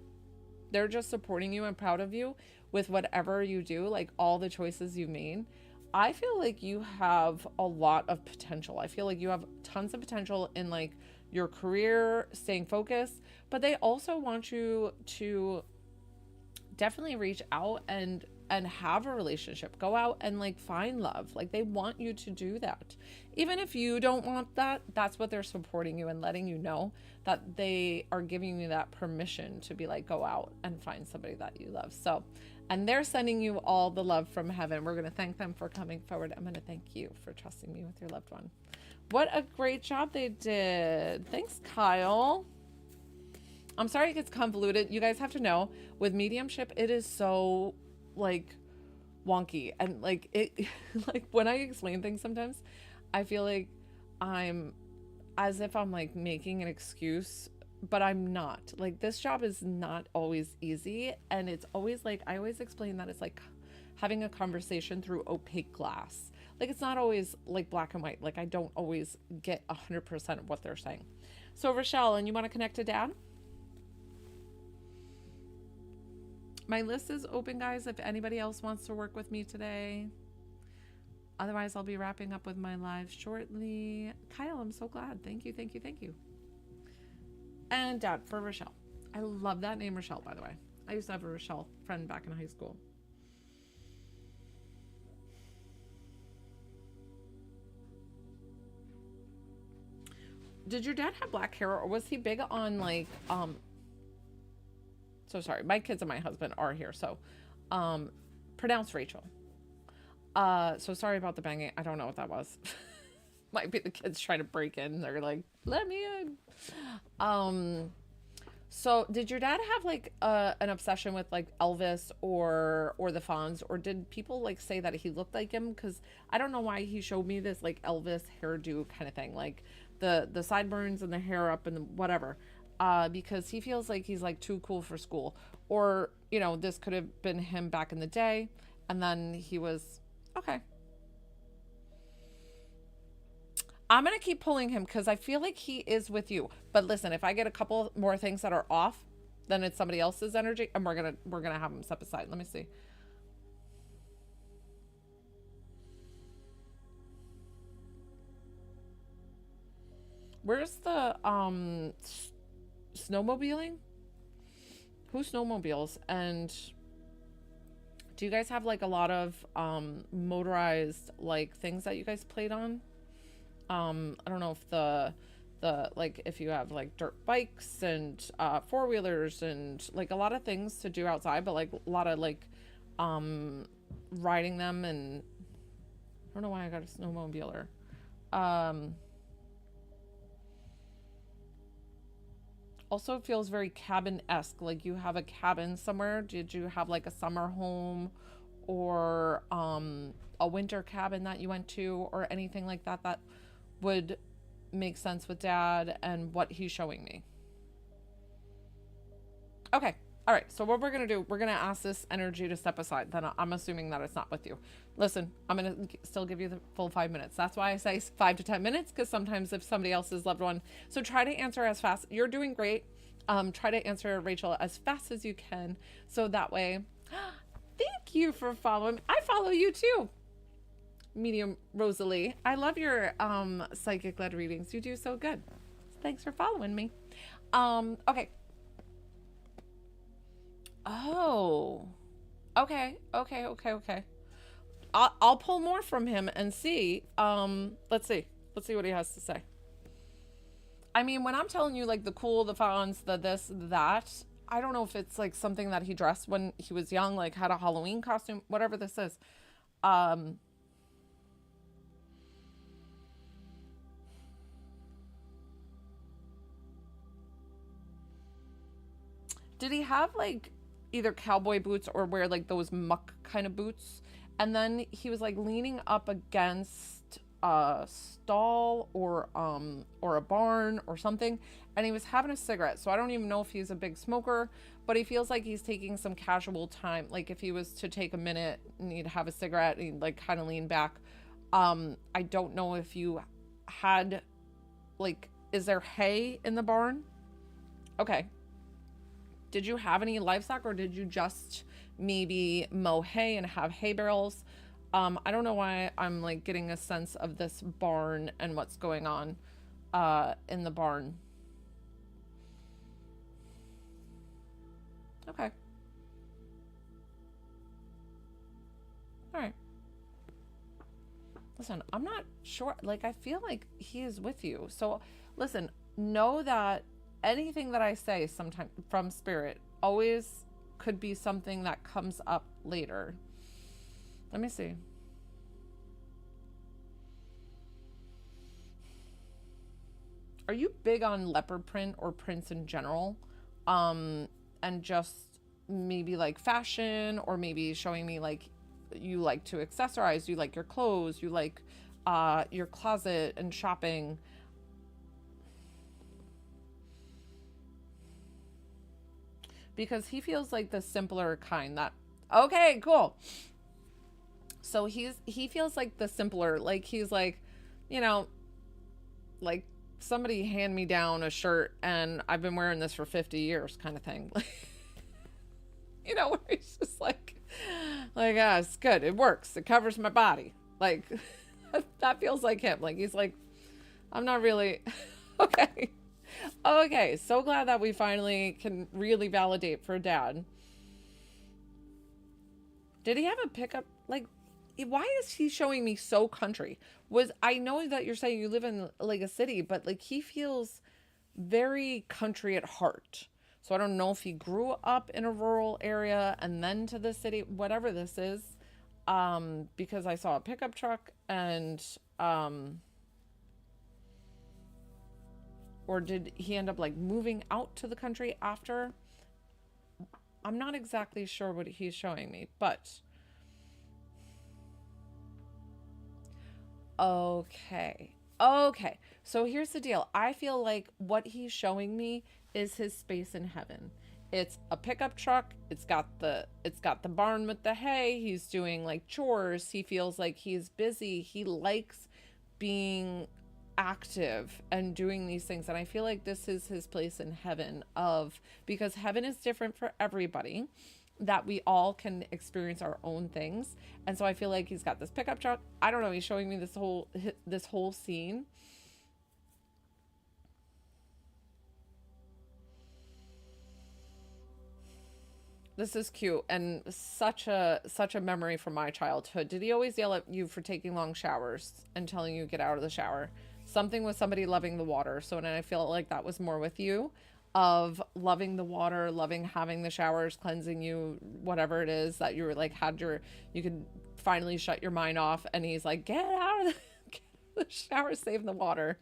they're just supporting you and proud of you with whatever you do, like all the choices you've made. I feel like you have a lot of potential. I feel like you have tons of potential in like your career, staying focused, but they also want you to definitely reach out and have a relationship. Go out and like find love. Like they want you to do that. Even if you don't want that, that's what they're supporting you and letting you know that they are giving you that permission to be like, go out and find somebody that you love. So, and they're sending you all the love from heaven. We're going to thank them for coming forward. I'm going to thank you for trusting me with your loved one. What a great job they did. Thanks, Kyle. I'm sorry it gets convoluted. You guys have to know, with mediumship, it is so like wonky, and like it like when I explain things sometimes I feel like I'm as if I'm like making an excuse, but I'm not. Like this job is not always easy, and it's always like I always explain that it's like having a conversation through opaque glass. Like it's not always like black and white. Like I don't always get 100% of what they're saying. So Rochelle, and you want to connect to Dad? My list is open, guys, if anybody else wants to work with me today. Otherwise, I'll be wrapping up with my live shortly. Kyle, I'm so glad. Thank you, thank you, thank you. And Dad for Rochelle. I love that name, Rochelle, by the way. I used to have a Rochelle friend back in high school. Did your dad have black hair, or was he big on like, so sorry, my kids and my husband are here, so pronounce Rachel. So sorry about the banging. I don't know what that was. Might be the kids trying to break in. They're like, let me in. Um, so did your dad have like an obsession with like Elvis or the Fonz, or did people like say that he looked like him? Because I don't know why he showed me this like Elvis hairdo kind of thing, like the sideburns and the hair up and the whatever. Because he feels like he's like too cool for school, or this could have been him back in the day, and then he was okay. I'm going to keep pulling him because I feel like he is with you. But listen, if I get a couple more things that are off, then it's somebody else's energy, and we're gonna have them step aside. Let me see. Where's the snowmobiling? Who snowmobiles? And do you guys have like a lot of motorized like things that you guys played on? I don't know if the like if you have like dirt bikes and four-wheelers and like a lot of things to do outside, but like a lot of like um riding them. And I don't know why I got a snowmobiler. um Also feels very cabin-esque, like you have a cabin somewhere. Did you have like a summer home, or a winter cabin that you went to, or anything like that that would make sense with dad and what he's showing me? Okay. All right. So what we're going to do, we're going to ask this energy to step aside. Then I'm assuming that it's not with you. Listen, I'm going to still give you the full 5 minutes. That's why I say 5 to 10 minutes, because sometimes if somebody else's loved one, so try to answer as fast. You're doing great. Try to answer, Rachel, as fast as you can. So that way, thank you for following. I follow you too. Medium Rosalie. I love your psychic led readings. You do so good. Thanks for following me. Okay. Oh, okay, okay, okay, okay. I'll pull more from him and see. Let's see what he has to say. I mean, when I'm telling you like the cool, the fonts, the this, that, I don't know if it's like something that he dressed when he was young, like had a Halloween costume, whatever this is. Um, did he have like either cowboy boots or wear like those muck kind of boots? And then he was like leaning up against a stall or a barn or something, and he was having a cigarette. So I don't even know if he's a big smoker, but he feels like he's taking some casual time. Like if he was to take a minute and he'd have a cigarette and he'd like kind of lean back. I don't know if you had like, is there hay in the barn? Okay. Did you have any livestock, or did you just maybe mow hay and have hay barrels? I don't know why I'm like getting a sense of this barn and what's going on in the barn. Okay. All right. Listen, I'm not sure. Like, I feel like he is with you. So, listen, know that anything that I say sometime from spirit always could be something that comes up later. Let me see. Are you big on leopard print or prints in general? And just maybe like fashion, or maybe showing me like you like to accessorize, you like your clothes, you like your closet and shopping. Because he feels like the simpler kind that, okay, cool. So he feels like the simpler, like he's like, you know, like somebody hand me down a shirt and I've been wearing this for 50 years kind of thing. Where he's just like, it's good. It works. It covers my body. Like, that feels like him. Like, he's like, I'm not really, okay. Okay. So glad that we finally can really validate for dad. Did he have a pickup? Like, why is he showing me so country? I know that you're saying you live in like a city, but like he feels very country at heart. So I don't know if he grew up in a rural area and then to the city, whatever this is. because I saw a pickup truck and or did he end up like moving out to the country after? I'm not exactly sure what he's showing me, but okay. Okay. So here's the deal. I feel like what he's showing me is his space in heaven. It's a pickup truck. It's got the barn with the hay. He's doing like chores. He feels like he's busy. He likes being active and doing these things. And I feel like this is his place in heaven of because heaven is different for everybody, that we all can experience our own things. And so I feel like he's got this pickup truck. I don't know, he's showing me this whole scene. This is cute and such a memory from my childhood. Did he always yell at you for taking long showers and telling you to get out of the shower? Something with somebody loving the water. So, and I feel like that was more with you, of loving the water, loving having the showers, cleansing you, whatever it is that you were like you could finally shut your mind off. And he's like, get out of get out of the shower, save the water.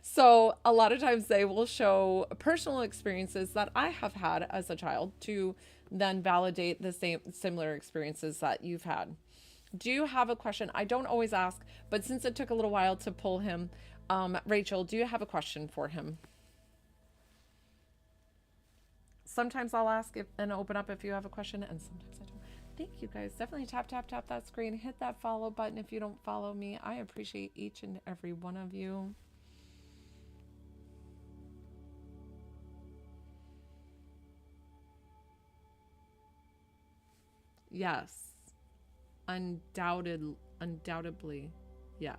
So a lot of times they will show personal experiences that I have had as a child to then validate the same similar experiences that you've had. Do you have a question? I don't always ask, but since it took a little while to pull him, Rachel, do you have a question for him? Sometimes I'll ask if, and open up if you have a question, and sometimes I don't. Thank you guys. Definitely tap, tap, tap that screen. Hit that follow button if you don't follow me. I appreciate each and every one of you. Yes. Undoubtedly. Yes.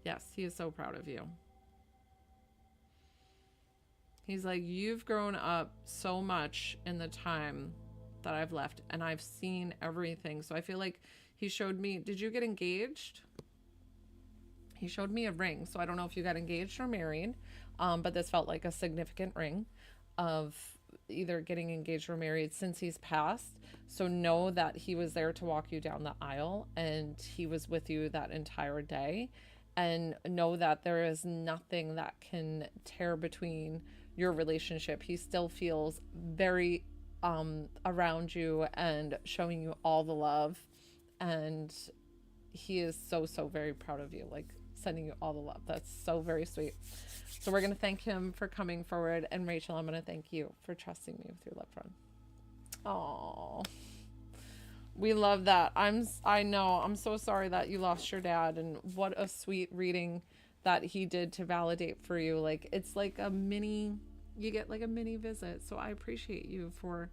Yes, he is so proud of you. He's like, you've grown up so much in the time that I've left, and I've seen everything. So I feel like he showed me, did you get engaged? He showed me a ring. So I don't know if you got engaged or married, but this felt like a significant ring of either getting engaged or married since he's passed. So know that he was there to walk you down the aisle and he was with you that entire day. And know that there is nothing that can tear between your relationship. He still feels very around you and showing you all the love. And he is so very proud of you, like sending you all the love. That's so very sweet. So we're going to thank him for coming forward, and Rachel, I'm going to thank you for trusting me with your loved one. Oh, we love that. I know, I'm so sorry that you lost your dad, and what a sweet reading that he did to validate for you. Like it's like a mini, you get like a mini visit. So I appreciate you for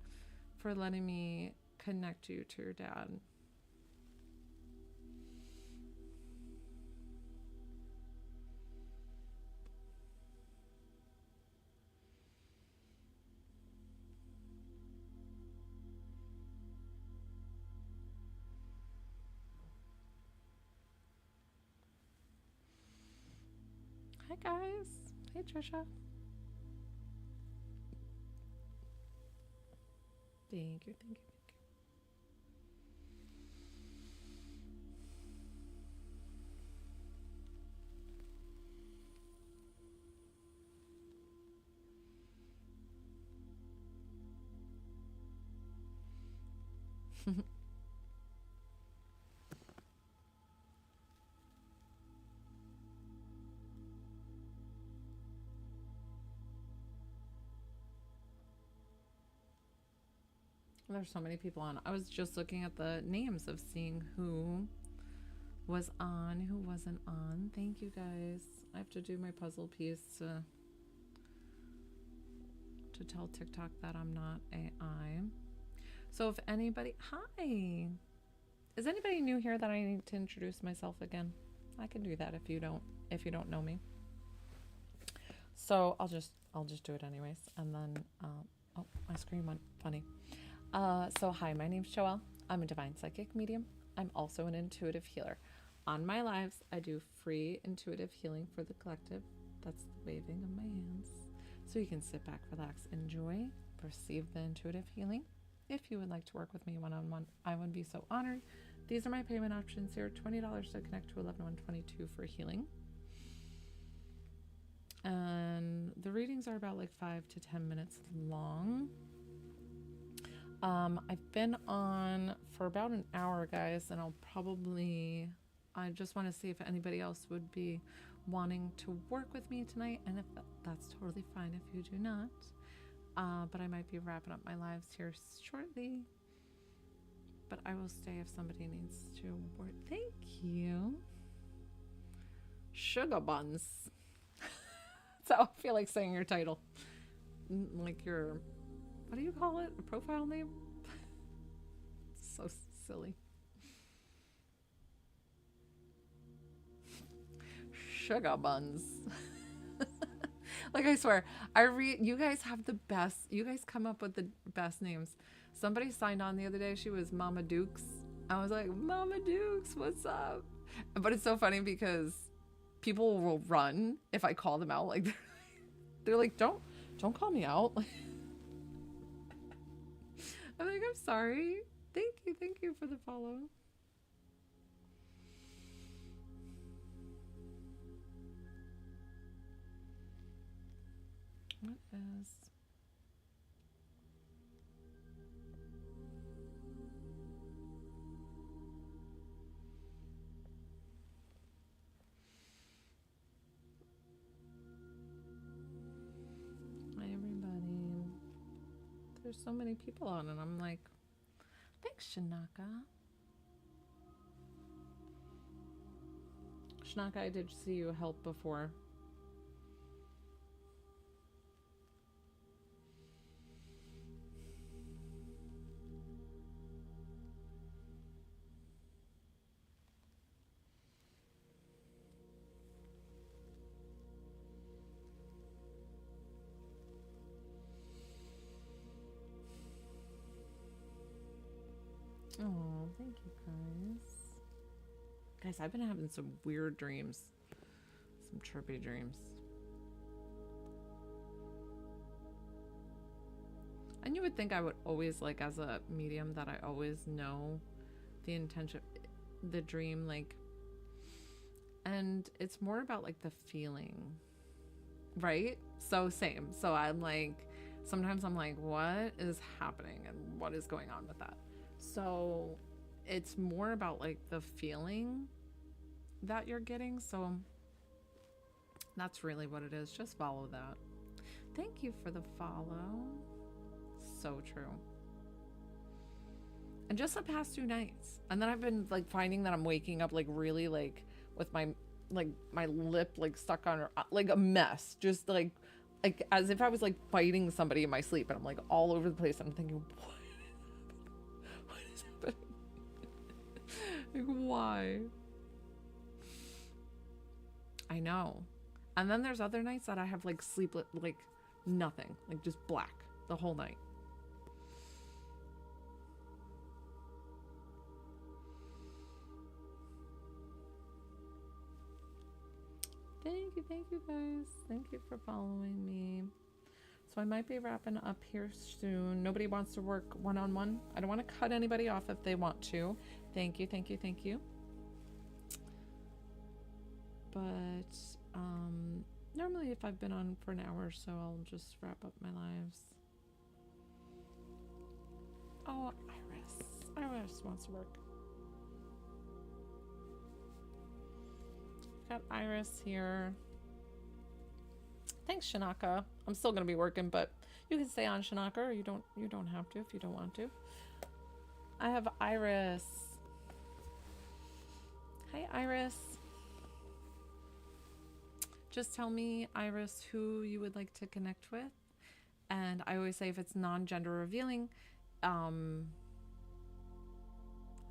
letting me connect you to your dad. Hi guys. Hey Trisha. Thank you, thank you, thank you. There's so many people on. I was just looking at the names of seeing who was on, who wasn't on. Thank you guys. I have to do my puzzle piece to tell TikTok that I'm not AI. So if anybody, hi, is anybody new here that I need to introduce myself again? I can do that if you don't know me. So I'll just do it anyways, and then oh, my screen went funny. So hi, my name's Joelle. I'm a divine psychic medium. I'm also an intuitive healer. On my lives, I do free intuitive healing for the collective. That's the waving of my hands. So you can sit back, relax, enjoy, receive the intuitive healing. If you would like to work with me one-on-one, I would be so honored. These are my payment options here. $20 to connect to 11-122 for healing. And the readings are about like 5 to 10 minutes long. I've been on for about an hour, guys, and I just want to see if anybody else would be wanting to work with me tonight, and if that's totally fine if you do not. But I might be wrapping up my lives here shortly. But I will stay if somebody needs to work. Thank you. Sugar buns. So I feel like saying your title. Like your, what do you call it? A profile name? So silly. Sugar buns. Like, I swear, you guys have the best, you guys come up with the best names. Somebody signed on the other day, she was Mama Dukes. I was like, Mama Dukes, what's up? But it's so funny because people will run if I call them out. Like, they're like, don't call me out. I'm like, I'm sorry. Thank you for the follow. What is... Hi, everybody. There's so many people on, and I'm like, thanks, Shanaka. Shanaka, I did see you help before. Oh, thank you, guys. Guys, I've been having some weird dreams. Some trippy dreams. And you would think I would always, like, as a medium, that I always know the intention, the dream, like, and it's more about, like, the feeling, right? So, same. So, I'm like, sometimes I'm like, what is happening and what is going on with that? So it's more about like the feeling that you're getting. So that's really what it is. Just follow that. Thank you for the follow. So true. And just the past 2 nights. And then I've been like finding that I'm waking up like really like with my lip like stuck on like a mess. Just like as if I was like fighting somebody in my sleep, and I'm like all over the place. I'm thinking, what is happening? Like, why? I know. And then there's other nights that I have like sleepless, like nothing, like just black the whole night. Thank you guys. Thank you for following me. So I might be wrapping up here soon. Nobody wants to work one-on-one. I don't want to cut anybody off if they want to. Thank you. But normally if I've been on for an hour or so, I'll just wrap up my lives. Oh, Iris wants to work. Got Iris here. Thanks, Shanaka. I'm still gonna be working, but you can stay on, Shanaka, or you don't have to if you don't want to. I have Iris. Hi, Iris. Just tell me, Iris, who you would like to connect with. And I always say if it's non-gender revealing,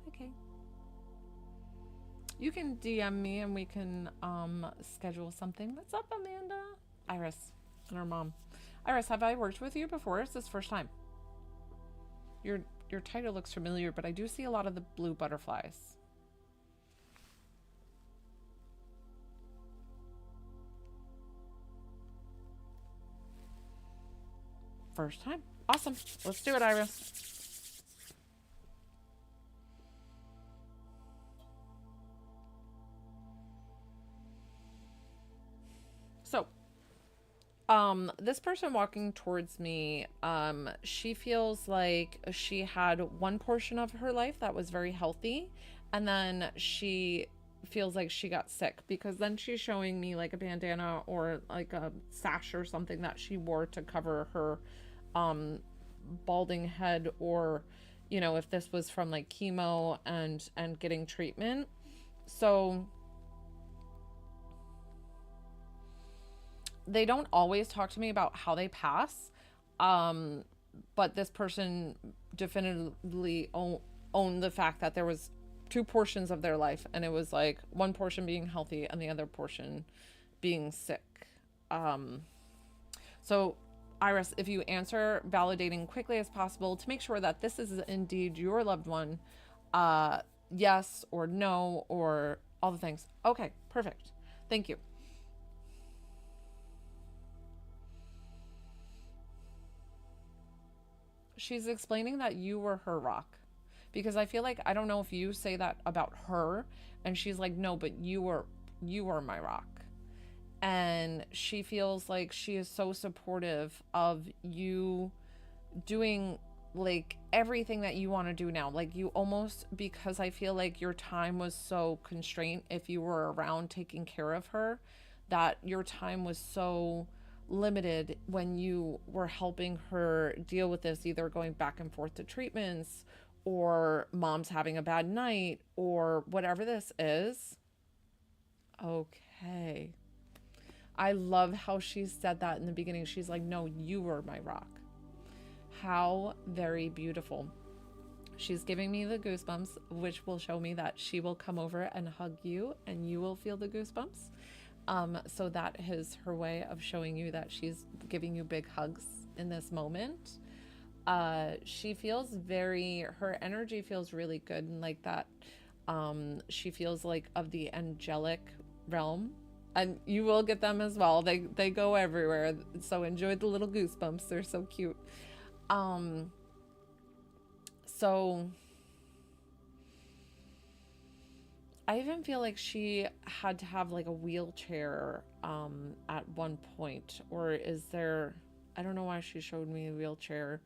okay. You can DM me and we can schedule something. What's up, Amanda? Iris and her mom. Iris, have I worked with you before? Is this first time? Your title looks familiar, but I do see a lot of the blue butterflies. First time. Awesome. Let's do it, Iris. So, this person walking towards me, she feels like she had one portion of her life that was very healthy, and then she feels like she got sick, because then she's showing me like a bandana or like a sash or something that she wore to cover her um balding head, or if this was from like chemo and getting treatment. So they don't always talk to me about how they pass, um but this person definitively owned the fact that there was two portions of their life, and it was like one portion being healthy and the other portion being sick. So Iris, if you answer validating quickly as possible to make sure that this is indeed your loved one, yes or no or all the things. Okay, perfect. Thank you. She's explaining that you were her rock, because I feel like, I don't know if you say that about her, and she's like, no, but you were my rock. And she feels like she is so supportive of you doing like everything that you want to do now. Like, you almost, because I feel like your time was so constrained if you were around taking care of her, that your time was so limited when you were helping her deal with this, either going back and forth to treatments, or mom's having a bad night, or whatever this is. Okay. I love how she said that in the beginning. She's like, no, you were my rock. How very beautiful. She's giving me the goosebumps, which will show me that she will come over and hug you, and you will feel the goosebumps. So that is her way of showing you that she's giving you big hugs in this moment. She feels her energy feels really good, and like that. She feels like of the angelic realm, and you will get them as well. They go everywhere. So enjoy the little goosebumps. They're so cute. So I even feel like she had to have like a wheelchair at one point, or is there, I don't know why she showed me a wheelchair.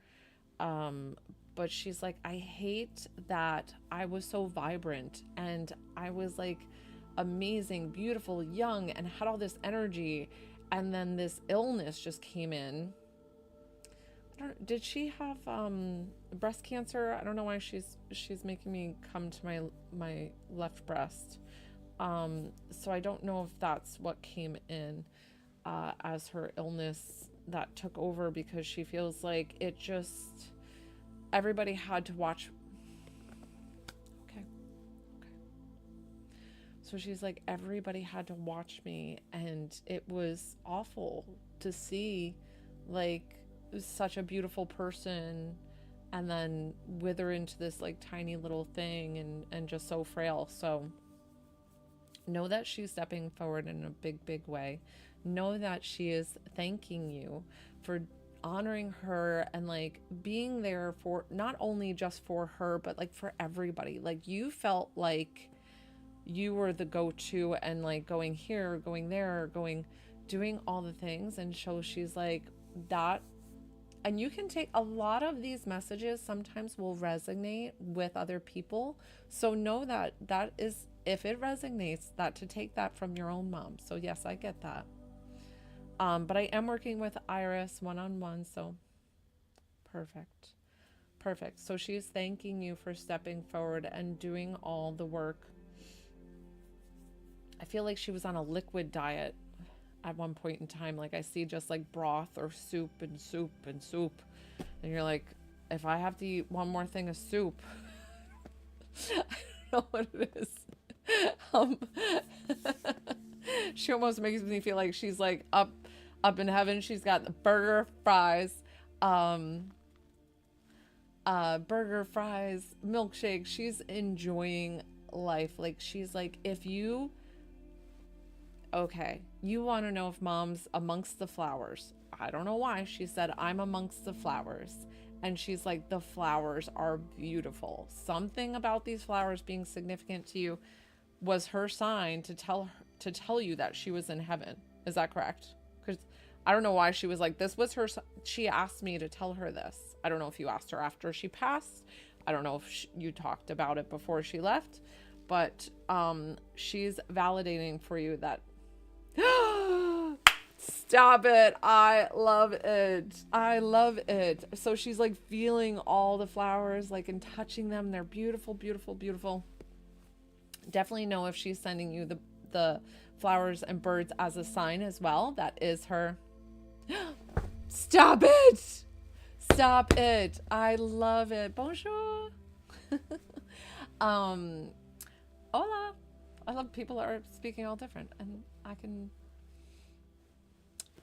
But she's like, I hate that I was so vibrant and I was like amazing, beautiful, young, and had all this energy, and then this illness just came in. Did she have breast cancer? I don't know why she's making me come to my left breast. So I don't know if that's what came in as her illness that took over, because she feels like it just, everybody had to watch. Okay. So she's like, everybody had to watch me, and it was awful to see like such a beautiful person and then wither into this like tiny little thing, and just so frail. So know that she's stepping forward in a big way. Know that she is thanking you for honoring her and like being there for not only just for her, but like for everybody. Like, you felt like you were the go-to, and like going here, going there, doing all the things. And so she's like that. And you can take a lot of these messages, sometimes will resonate with other people. So know that that is, if it resonates, that to take that from your own mom. So yes, I get that. But I am working with Iris one-on-one, so perfect. So she's thanking you for stepping forward and doing all the work. I feel like she was on a liquid diet at one point in time. Like, I see just like broth or soup, and you're like, if I have to eat one more thing of soup, I don't know what it is. She almost makes me feel like she's like up in heaven. She's got the burger, fries, milkshake. She's enjoying life. Like, she's like, okay, you want to know if mom's amongst the flowers. I don't know why. She said, I'm amongst the flowers. And she's like, the flowers are beautiful. Something about these flowers being significant to you was her sign to tell you that she was in heaven. Is that correct? because I don't know why she was like, this was her. She asked me to tell her this. I don't know if you asked her after she passed. I don't know if you talked about it before she left, but she's validating for you that stop it. I love it. I love it. So she's like feeling all the flowers, like, and touching them. They're beautiful, beautiful, beautiful. Definitely know if she's sending you the flowers and birds as a sign as well. That is her. Stop it. Stop it. I love it. Bonjour. Hola. I love people are speaking all different, and I can.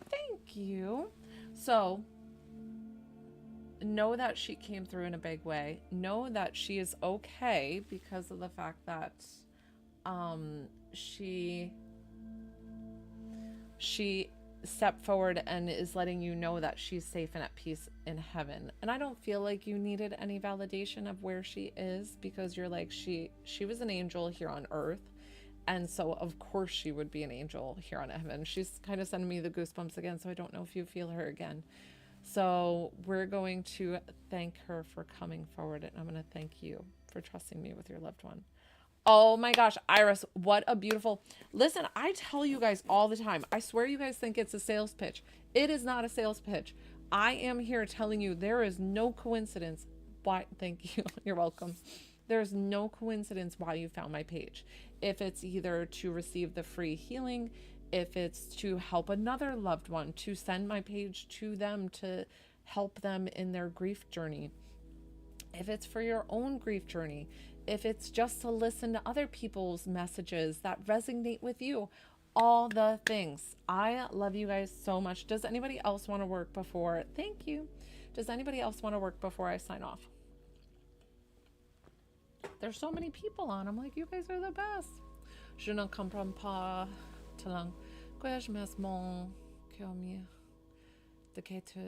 Thank you. So know that she came through in a big way. Know that she is okay because of the fact that she stepped forward and is letting you know that she's safe and at peace in heaven. And I don't feel like you needed any validation of where she is, because you're like, she was an angel here on earth, and so of course she would be an angel here on heaven. She's kind of sending me the goosebumps again, so I don't know if you feel her again. So we're going to thank her for coming forward, and I'm going to thank you for trusting me with your loved one. Oh my gosh, Iris, what a beautiful... Listen, I tell you guys all the time, I swear you guys think it's a sales pitch. It is not a sales pitch. I am here telling you there is no coincidence why... Thank you. You're welcome. There's no coincidence why you found my page. If it's either to receive the free healing, if it's to help another loved one, to send my page to them to help them in their grief journey, if it's for your own grief journey, if it's just to listen to other people's messages that resonate with you, all the things. I love you guys so much. Does anybody else want to work before? Thank you. Does anybody else want to work before I sign off? There's so many people on. I'm like, you guys are the best. Je ne comprends pas ta langue. Que me mon cœur de que tu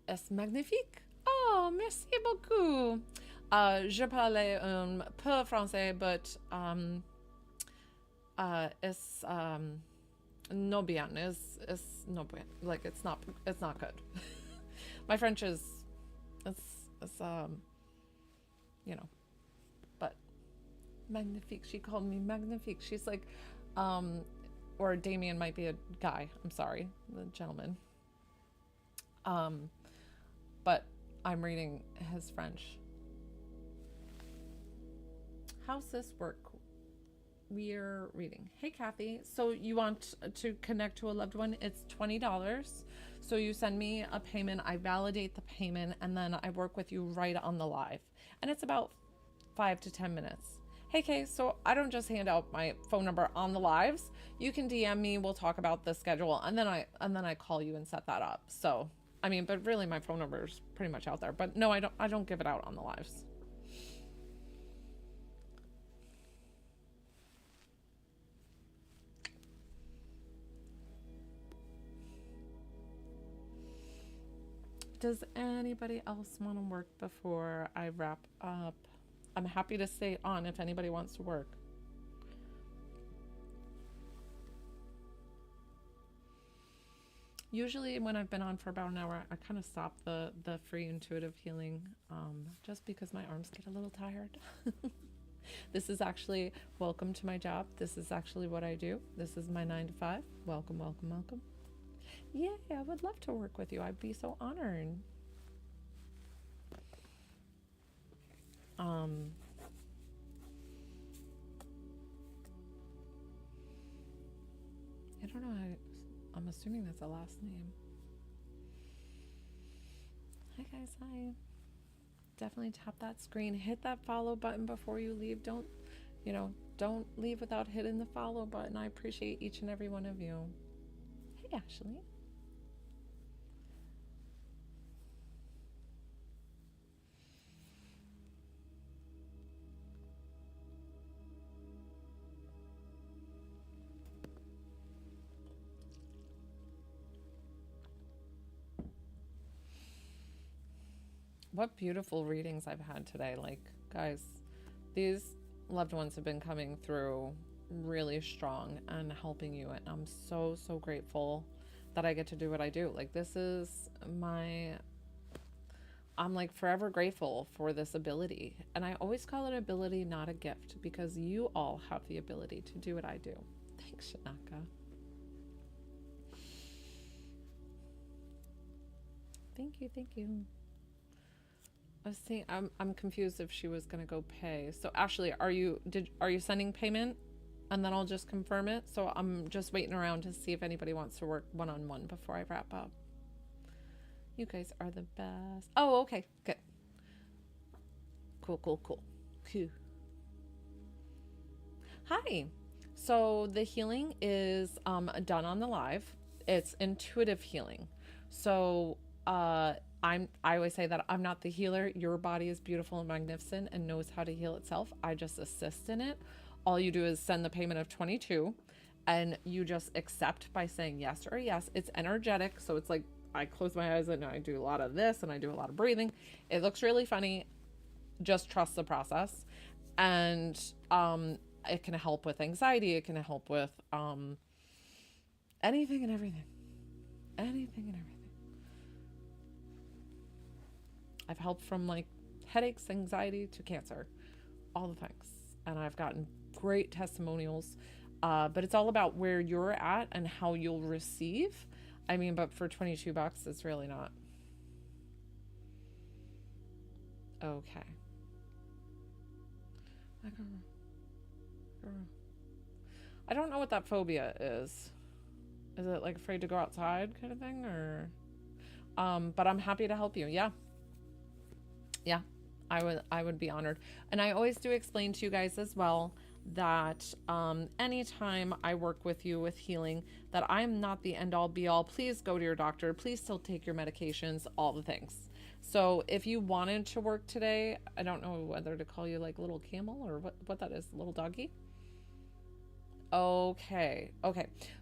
es magnifique. Oh, merci beaucoup. Je parlais un peu français, but it's no bien. It's no bien. Like, it's not good. My French is it's you know, but magnifique. She called me magnifique. She's like, or Damien might be a guy. I'm sorry, the gentleman. But I'm reading his French. How's this work? We're reading. Hey, Kathy. So you want to connect to a loved one? It's $20. So you send me a payment. I validate the payment, and then I work with you right on the live. And it's about 5 to 10 minutes. Hey, Kay. So I don't just hand out my phone number on the lives. You can DM me. We'll talk about the schedule, and then I call you and set that up. So I mean, but really, my phone number is pretty much out there. But no, I don't give it out on the lives. Does anybody else want to work before I wrap up? I'm happy to stay on if anybody wants to work. Usually when I've been on for about an hour, I kind of stop the free intuitive healing, just because my arms get a little tired. This is actually, welcome to my job. This is actually what I do. This is my 9 to 5. Welcome, welcome, welcome. Yeah, I would love to work with you. I'd be so honored. I don't know how, I'm assuming that's a last name. Hi guys, hi. Definitely tap that screen. Hit that follow button before you leave. Don't leave without hitting the follow button. I appreciate each and every one of you. Hey, Ashley. What beautiful readings I've had today. Like, guys, these loved ones have been coming through really strong and helping you, and I'm so grateful that I get to do what I do. Like, this is I'm like forever grateful for this ability. And I always call it an ability, not a gift, because you all have the ability to do what I do. Thanks, Shanaka. Thank you, thank you. I was saying I'm confused if she was gonna go pay. So Ashley, are you sending payment? And then I'll just confirm it. So I'm just waiting around to see if anybody wants to work one-on-one before I wrap up. You guys are the best. Oh, okay, good. Cool, cool, cool. Cool. Hi. So the healing is done on the live. It's intuitive healing. So I always say that I'm not the healer. Your body is beautiful and magnificent and knows how to heal itself. I just assist in it. All you do is send the payment of 22 and you just accept by saying yes or yes. It's energetic. So it's like I close my eyes and I do a lot of this and I do a lot of breathing. It looks really funny. Just trust the process. And it can help with anxiety. It can help with anything and everything. Anything and everything. I've helped from like headaches, anxiety to cancer, all the things. And I've gotten great testimonials, but it's all about where you're at and how you'll receive. I mean, but for $22, it's really not. Okay. I don't know what that phobia is. Is it like afraid to go outside kind of thing, or but I'm happy to help you. Yeah. I would be honored. And I always do explain to you guys as well that anytime I work with you with healing, that I'm not the end all be all. Please go to your doctor. Please still take your medications, all the things. So if you wanted to work today, I don't know whether to call you like little camel or what that is, little doggy. Okay.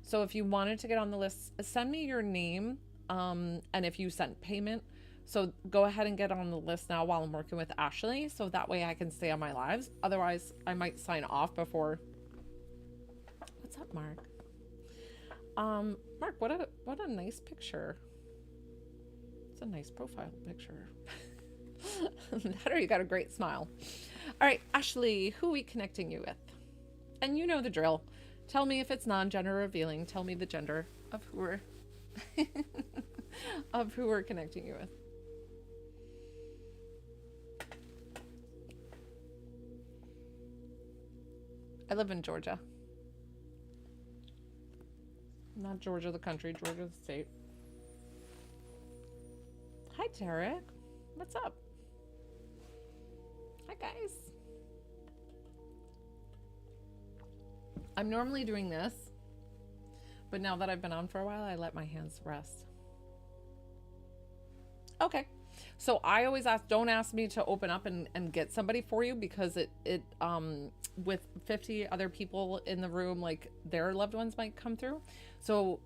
So if you wanted to get on the list, send me your name. And if you sent payment, so go ahead and get on the list now while I'm working with Ashley, so that way I can stay on my lives. Otherwise, I might sign off before. What's up, Mark? Mark, what a nice picture. It's a nice profile picture. That or you got a great smile. All right, Ashley, who are we connecting you with? And you know the drill. Tell me if it's non-gender revealing. Tell me the gender of who we're of who we're connecting you with. I live in Georgia. Not Georgia the country, Georgia the state. Hi, Tarek. What's up? Hi, guys. I'm normally doing this, but now that I've been on for a while, I let my hands rest. Okay. So I always ask, don't ask me to open up and get somebody for you, because it with 50 other people in the room, like their loved ones might come through. So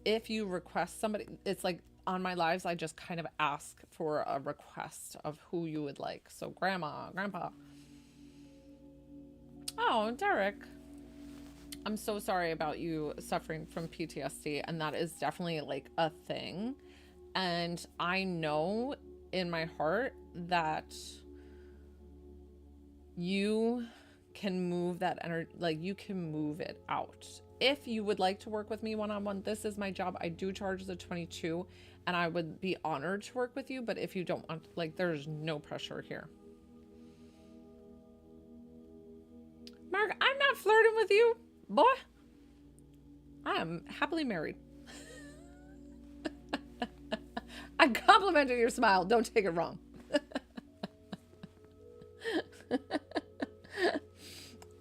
if you request somebody, it's like on my lives, I just kind of ask for a request of who you would like. So grandma, grandpa. Oh, Derek. I'm so sorry about you suffering from PTSD, and that is definitely like a thing. And I know in my heart that you can move that energy, like you can move it out. If you would like to work with me one-on-one, this is my job. I do charge the 22 and I would be honored to work with you. But if you don't want, like, there's no pressure here. Mark, I'm not flirting with you, boy. I am happily married. I complimented your smile. Don't take it wrong.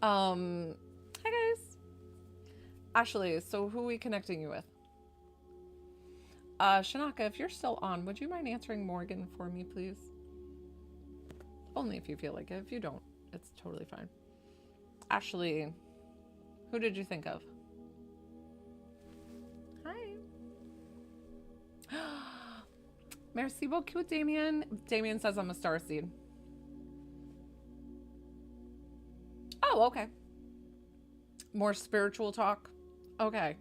Hi guys. Ashley, so who are we connecting you with? Shanaka, if you're still on, would you mind answering Morgan for me, please? Only if you feel like it. If you don't, it's totally fine. Ashley, who did you think of? Hi. Merci beaucoup, Damien. Damien says I'm a starseed. Oh, okay. More spiritual talk. Okay.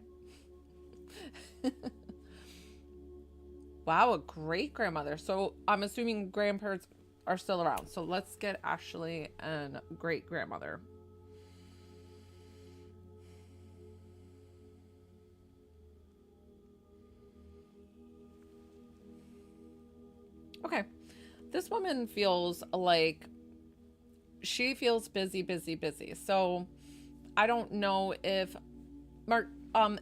Wow, a great grandmother. So I'm assuming grandparents are still around. So let's get Ashley and great grandmother. Okay. This woman feels like she feels busy, busy, busy. So I don't know if Mark,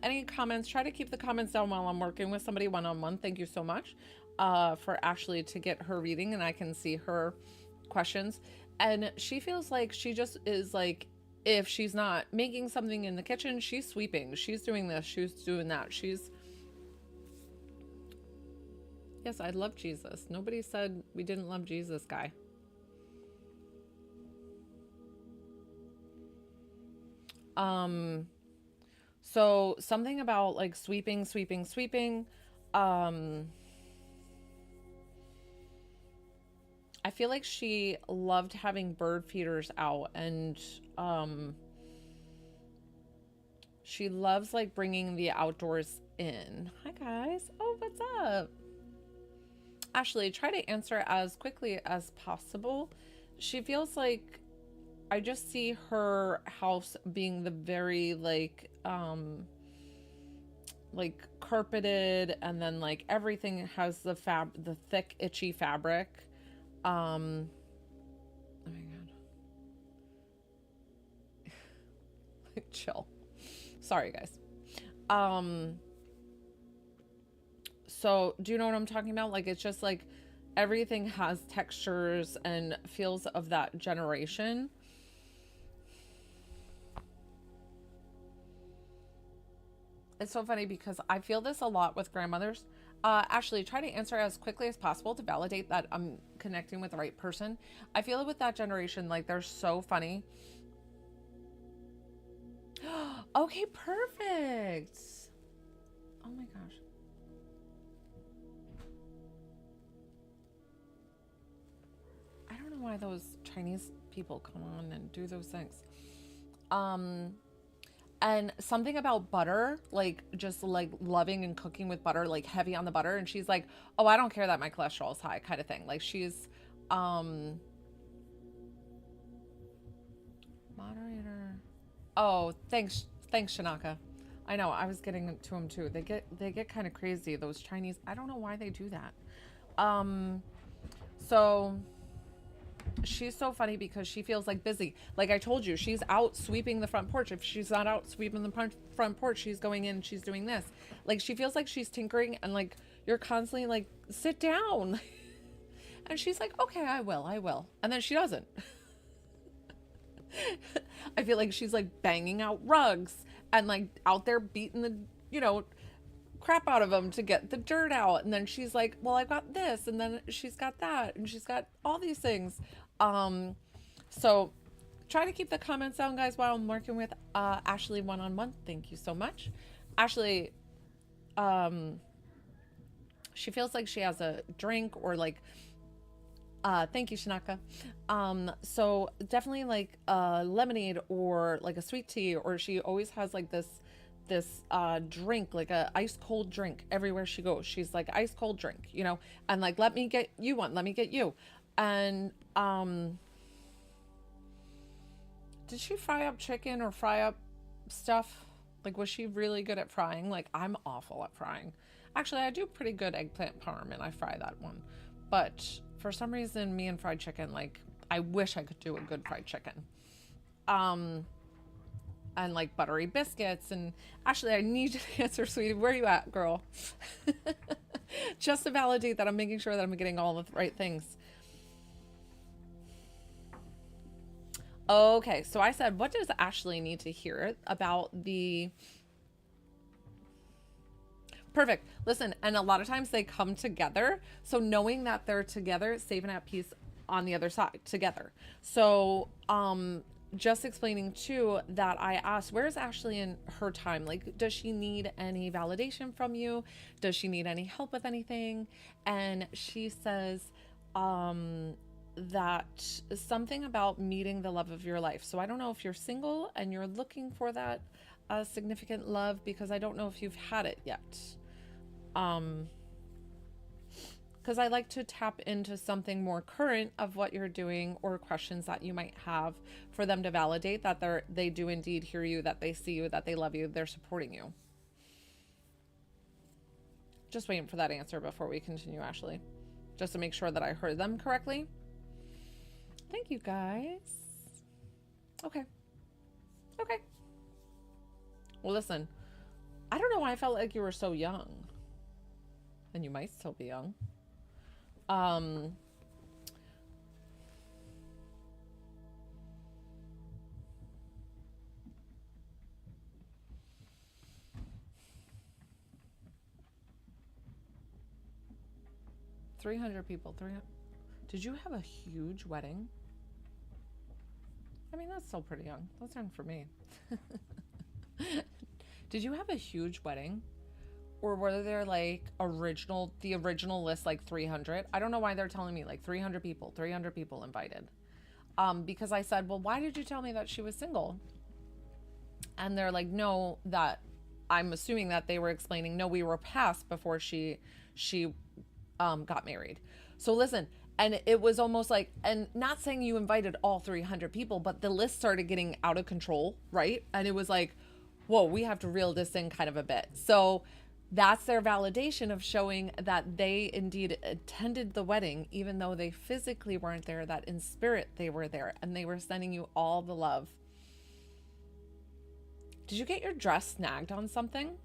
any comments? Try to keep the comments down while I'm working with somebody one-on-one. Thank you so much for Ashley to get her reading and I can see her questions. And she feels like she just is like, if she's not making something in the kitchen, she's sweeping. She's doing this. She's doing that. Yes, I love Jesus. Nobody said we didn't love Jesus, guy. So something about like sweeping, sweeping, sweeping. Um, I feel like she loved having bird feeders out and she loves like bringing the outdoors in. Hi guys. Oh, what's up? Ashley, try to answer as quickly as possible. She feels like I just see her house being the very like carpeted and then like everything has the thick itchy fabric. Oh my god. Chill. Sorry guys. So do you know what I'm talking about? Like it's just like everything has textures and feels of that generation. It's so funny because I feel this a lot with grandmothers. Ashley, try to answer as quickly as possible to validate that I'm connecting with the right person. I feel it with that generation, like they're so funny. Okay, perfect. Oh my gosh. I don't know why those Chinese people come on and do those things. And something about butter, like just like loving and cooking with butter, like heavy on the butter. And she's like, oh, I don't care that my cholesterol is high, kind of thing. Like she's moderator. Oh, thanks, Shanaka. I know, I was getting to them too. They get kind of crazy, those Chinese. I don't know why they do that. So she's so funny because she feels like busy. Like I told you, she's out sweeping the front porch. If she's not out sweeping the front porch, she's going in, she's doing this. Like she feels like she's tinkering and like you're constantly like, sit down. And she's like, okay, I will. And then she doesn't. I feel like she's like banging out rugs and like out there beating the, crap out of them to get the dirt out. And then she's like, well, I've got this. And then she's got that. And she's got all these things. So try to keep the comments down, guys, while I'm working with Ashley one-on-one. Thank you so much. Ashley, she feels like she has a drink or like, thank you, Shanaka. So definitely like lemonade or like a sweet tea, or she always has like this drink, like a ice cold drink everywhere she goes. She's like ice cold drink, and like, let me get you one, let me get you. And did she fry up chicken or fry up stuff? Like, was she really good at frying? Like, I'm awful at frying. Actually, I do pretty good eggplant parm and I fry that one. But for some reason, me and fried chicken, like, I wish I could do a good fried chicken. And like buttery biscuits. And actually, I need you to answer, sweetie. Where are you at, girl? Just to validate that I'm making sure that I'm getting all the right things. Okay, so I said, what does Ashley need to hear about the... Perfect. Listen, and a lot of times they come together. So knowing that they're together, safe and at peace on the other side together. So just explaining too that I asked, where's Ashley in her time? Like, does she need any validation from you? Does she need any help with anything? And she says that something about meeting the love of your life. So I don't know if you're single and you're looking for that significant love, because I don't know if you've had it yet. because I like to tap into something more current of what you're doing or questions that you might have for them to validate that they do indeed hear you, that they see you, that they love you, they're supporting you. Just waiting for that answer before we continue, Ashley, just to make sure that I heard them correctly. Thank you, guys. Okay. Well, listen, I don't know why I felt like you were so young, and you might still be young. 300 people. 300. Did you have a huge wedding? I mean, that's still pretty young. That's young for me. Did you have a huge wedding? Or were there like the original list, like 300? I don't know why they're telling me like 300 people invited. Because I said, well, why did you tell me that she was single? And they're like, no, that I'm assuming that they were explaining, no, we were past before she got married. So listen, and it was almost like, and not saying you invited all 300 people, but the list started getting out of control, right? And it was like, whoa, we have to reel this in kind of a bit. So that's their validation of showing that they indeed attended the wedding, even though they physically weren't there, that in spirit they were there and they were sending you all the love. Did you get your dress snagged on something?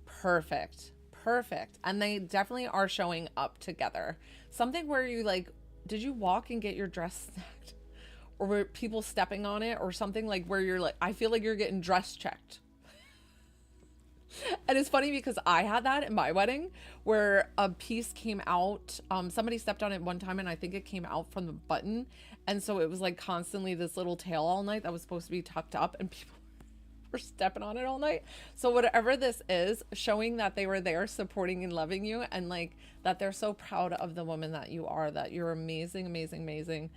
Perfect. And they definitely are showing up together. Something where you like, did you walk and get your dress snagged? Or were people stepping on it or something, like where you're like, I feel like you're getting dress checked. And it's funny because I had that at my wedding where a piece came out. Somebody stepped on it one time and I think it came out from the button. And so it was like constantly this little tail all night that was supposed to be tucked up and people were stepping on it all night. So whatever this is, showing that they were there supporting and loving you, and like that they're so proud of the woman that you are, that you're amazing.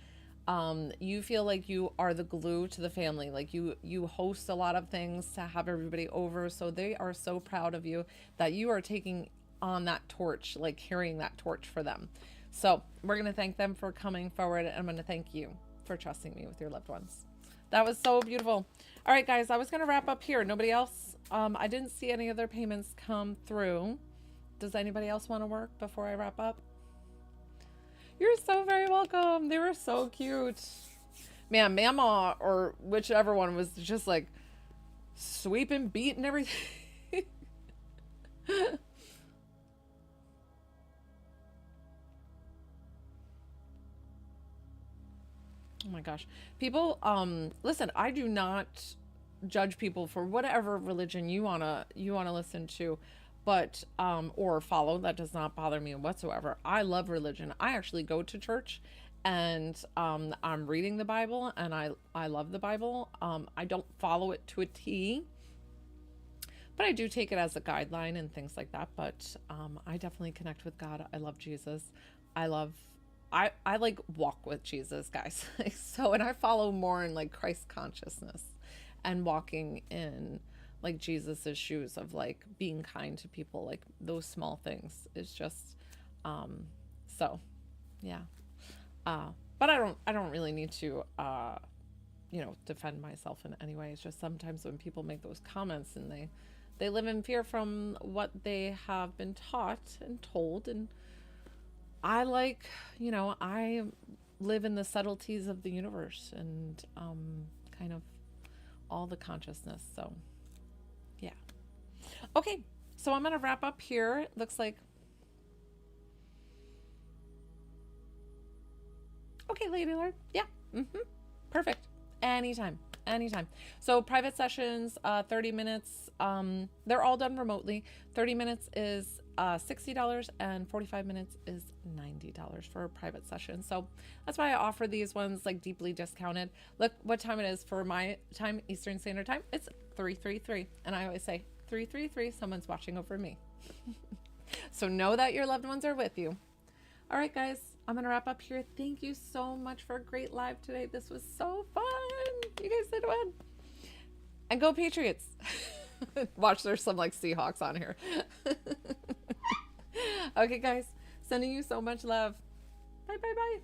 You feel like you are the glue to the family. Like you host a lot of things to have everybody over. So they are so proud of you that you are taking on that torch, like carrying that torch for them. So we're going to thank them for coming forward. And I'm going to thank you for trusting me with your loved ones. That was so beautiful. All right, guys, I was going to wrap up here. Nobody else. I didn't see any other payments come through. Does anybody else want to work before I wrap up? You're so very welcome. They were so cute. Man, Mama or whichever one was just like sweeping, beating everything. Oh my gosh. People, listen, I do not judge people for whatever religion you wanna listen to, but or follow. That does not bother me whatsoever. I love religion. I actually go to church and I'm reading the Bible and I love the Bible. I don't follow it to a T, but I do take it as a guideline and things like that. But I definitely connect with God. I love Jesus. I like walk with Jesus, guys. So, and I follow more in like Christ consciousness and walking in like Jesus's shoes of like being kind to people, like those small things. It's just, so yeah. But I don't really need to, defend myself in any way. It's just sometimes when people make those comments and they live in fear from what they have been taught and told, and I I live in the subtleties of the universe and kind of all the consciousness. So yeah. Okay, so I'm gonna wrap up here. It looks like, okay, Lady Lord. Yeah. Perfect. Anytime. So private sessions, 30 minutes. They're all done remotely. 30 minutes is $60 and 45 minutes is $90 for a private session. So that's why I offer these ones like deeply discounted. Look what time it is for my time, Eastern Standard Time. It's 3:33, and I always say 3:33. Someone's watching over me. So know that your loved ones are with you. All right, guys, I'm gonna wrap up here. Thank you so much for a great live today. This was so fun. You guys did well. And go Patriots. Watch, there's some like Seahawks on here. Okay, guys, sending you so much love. Bye, bye, bye.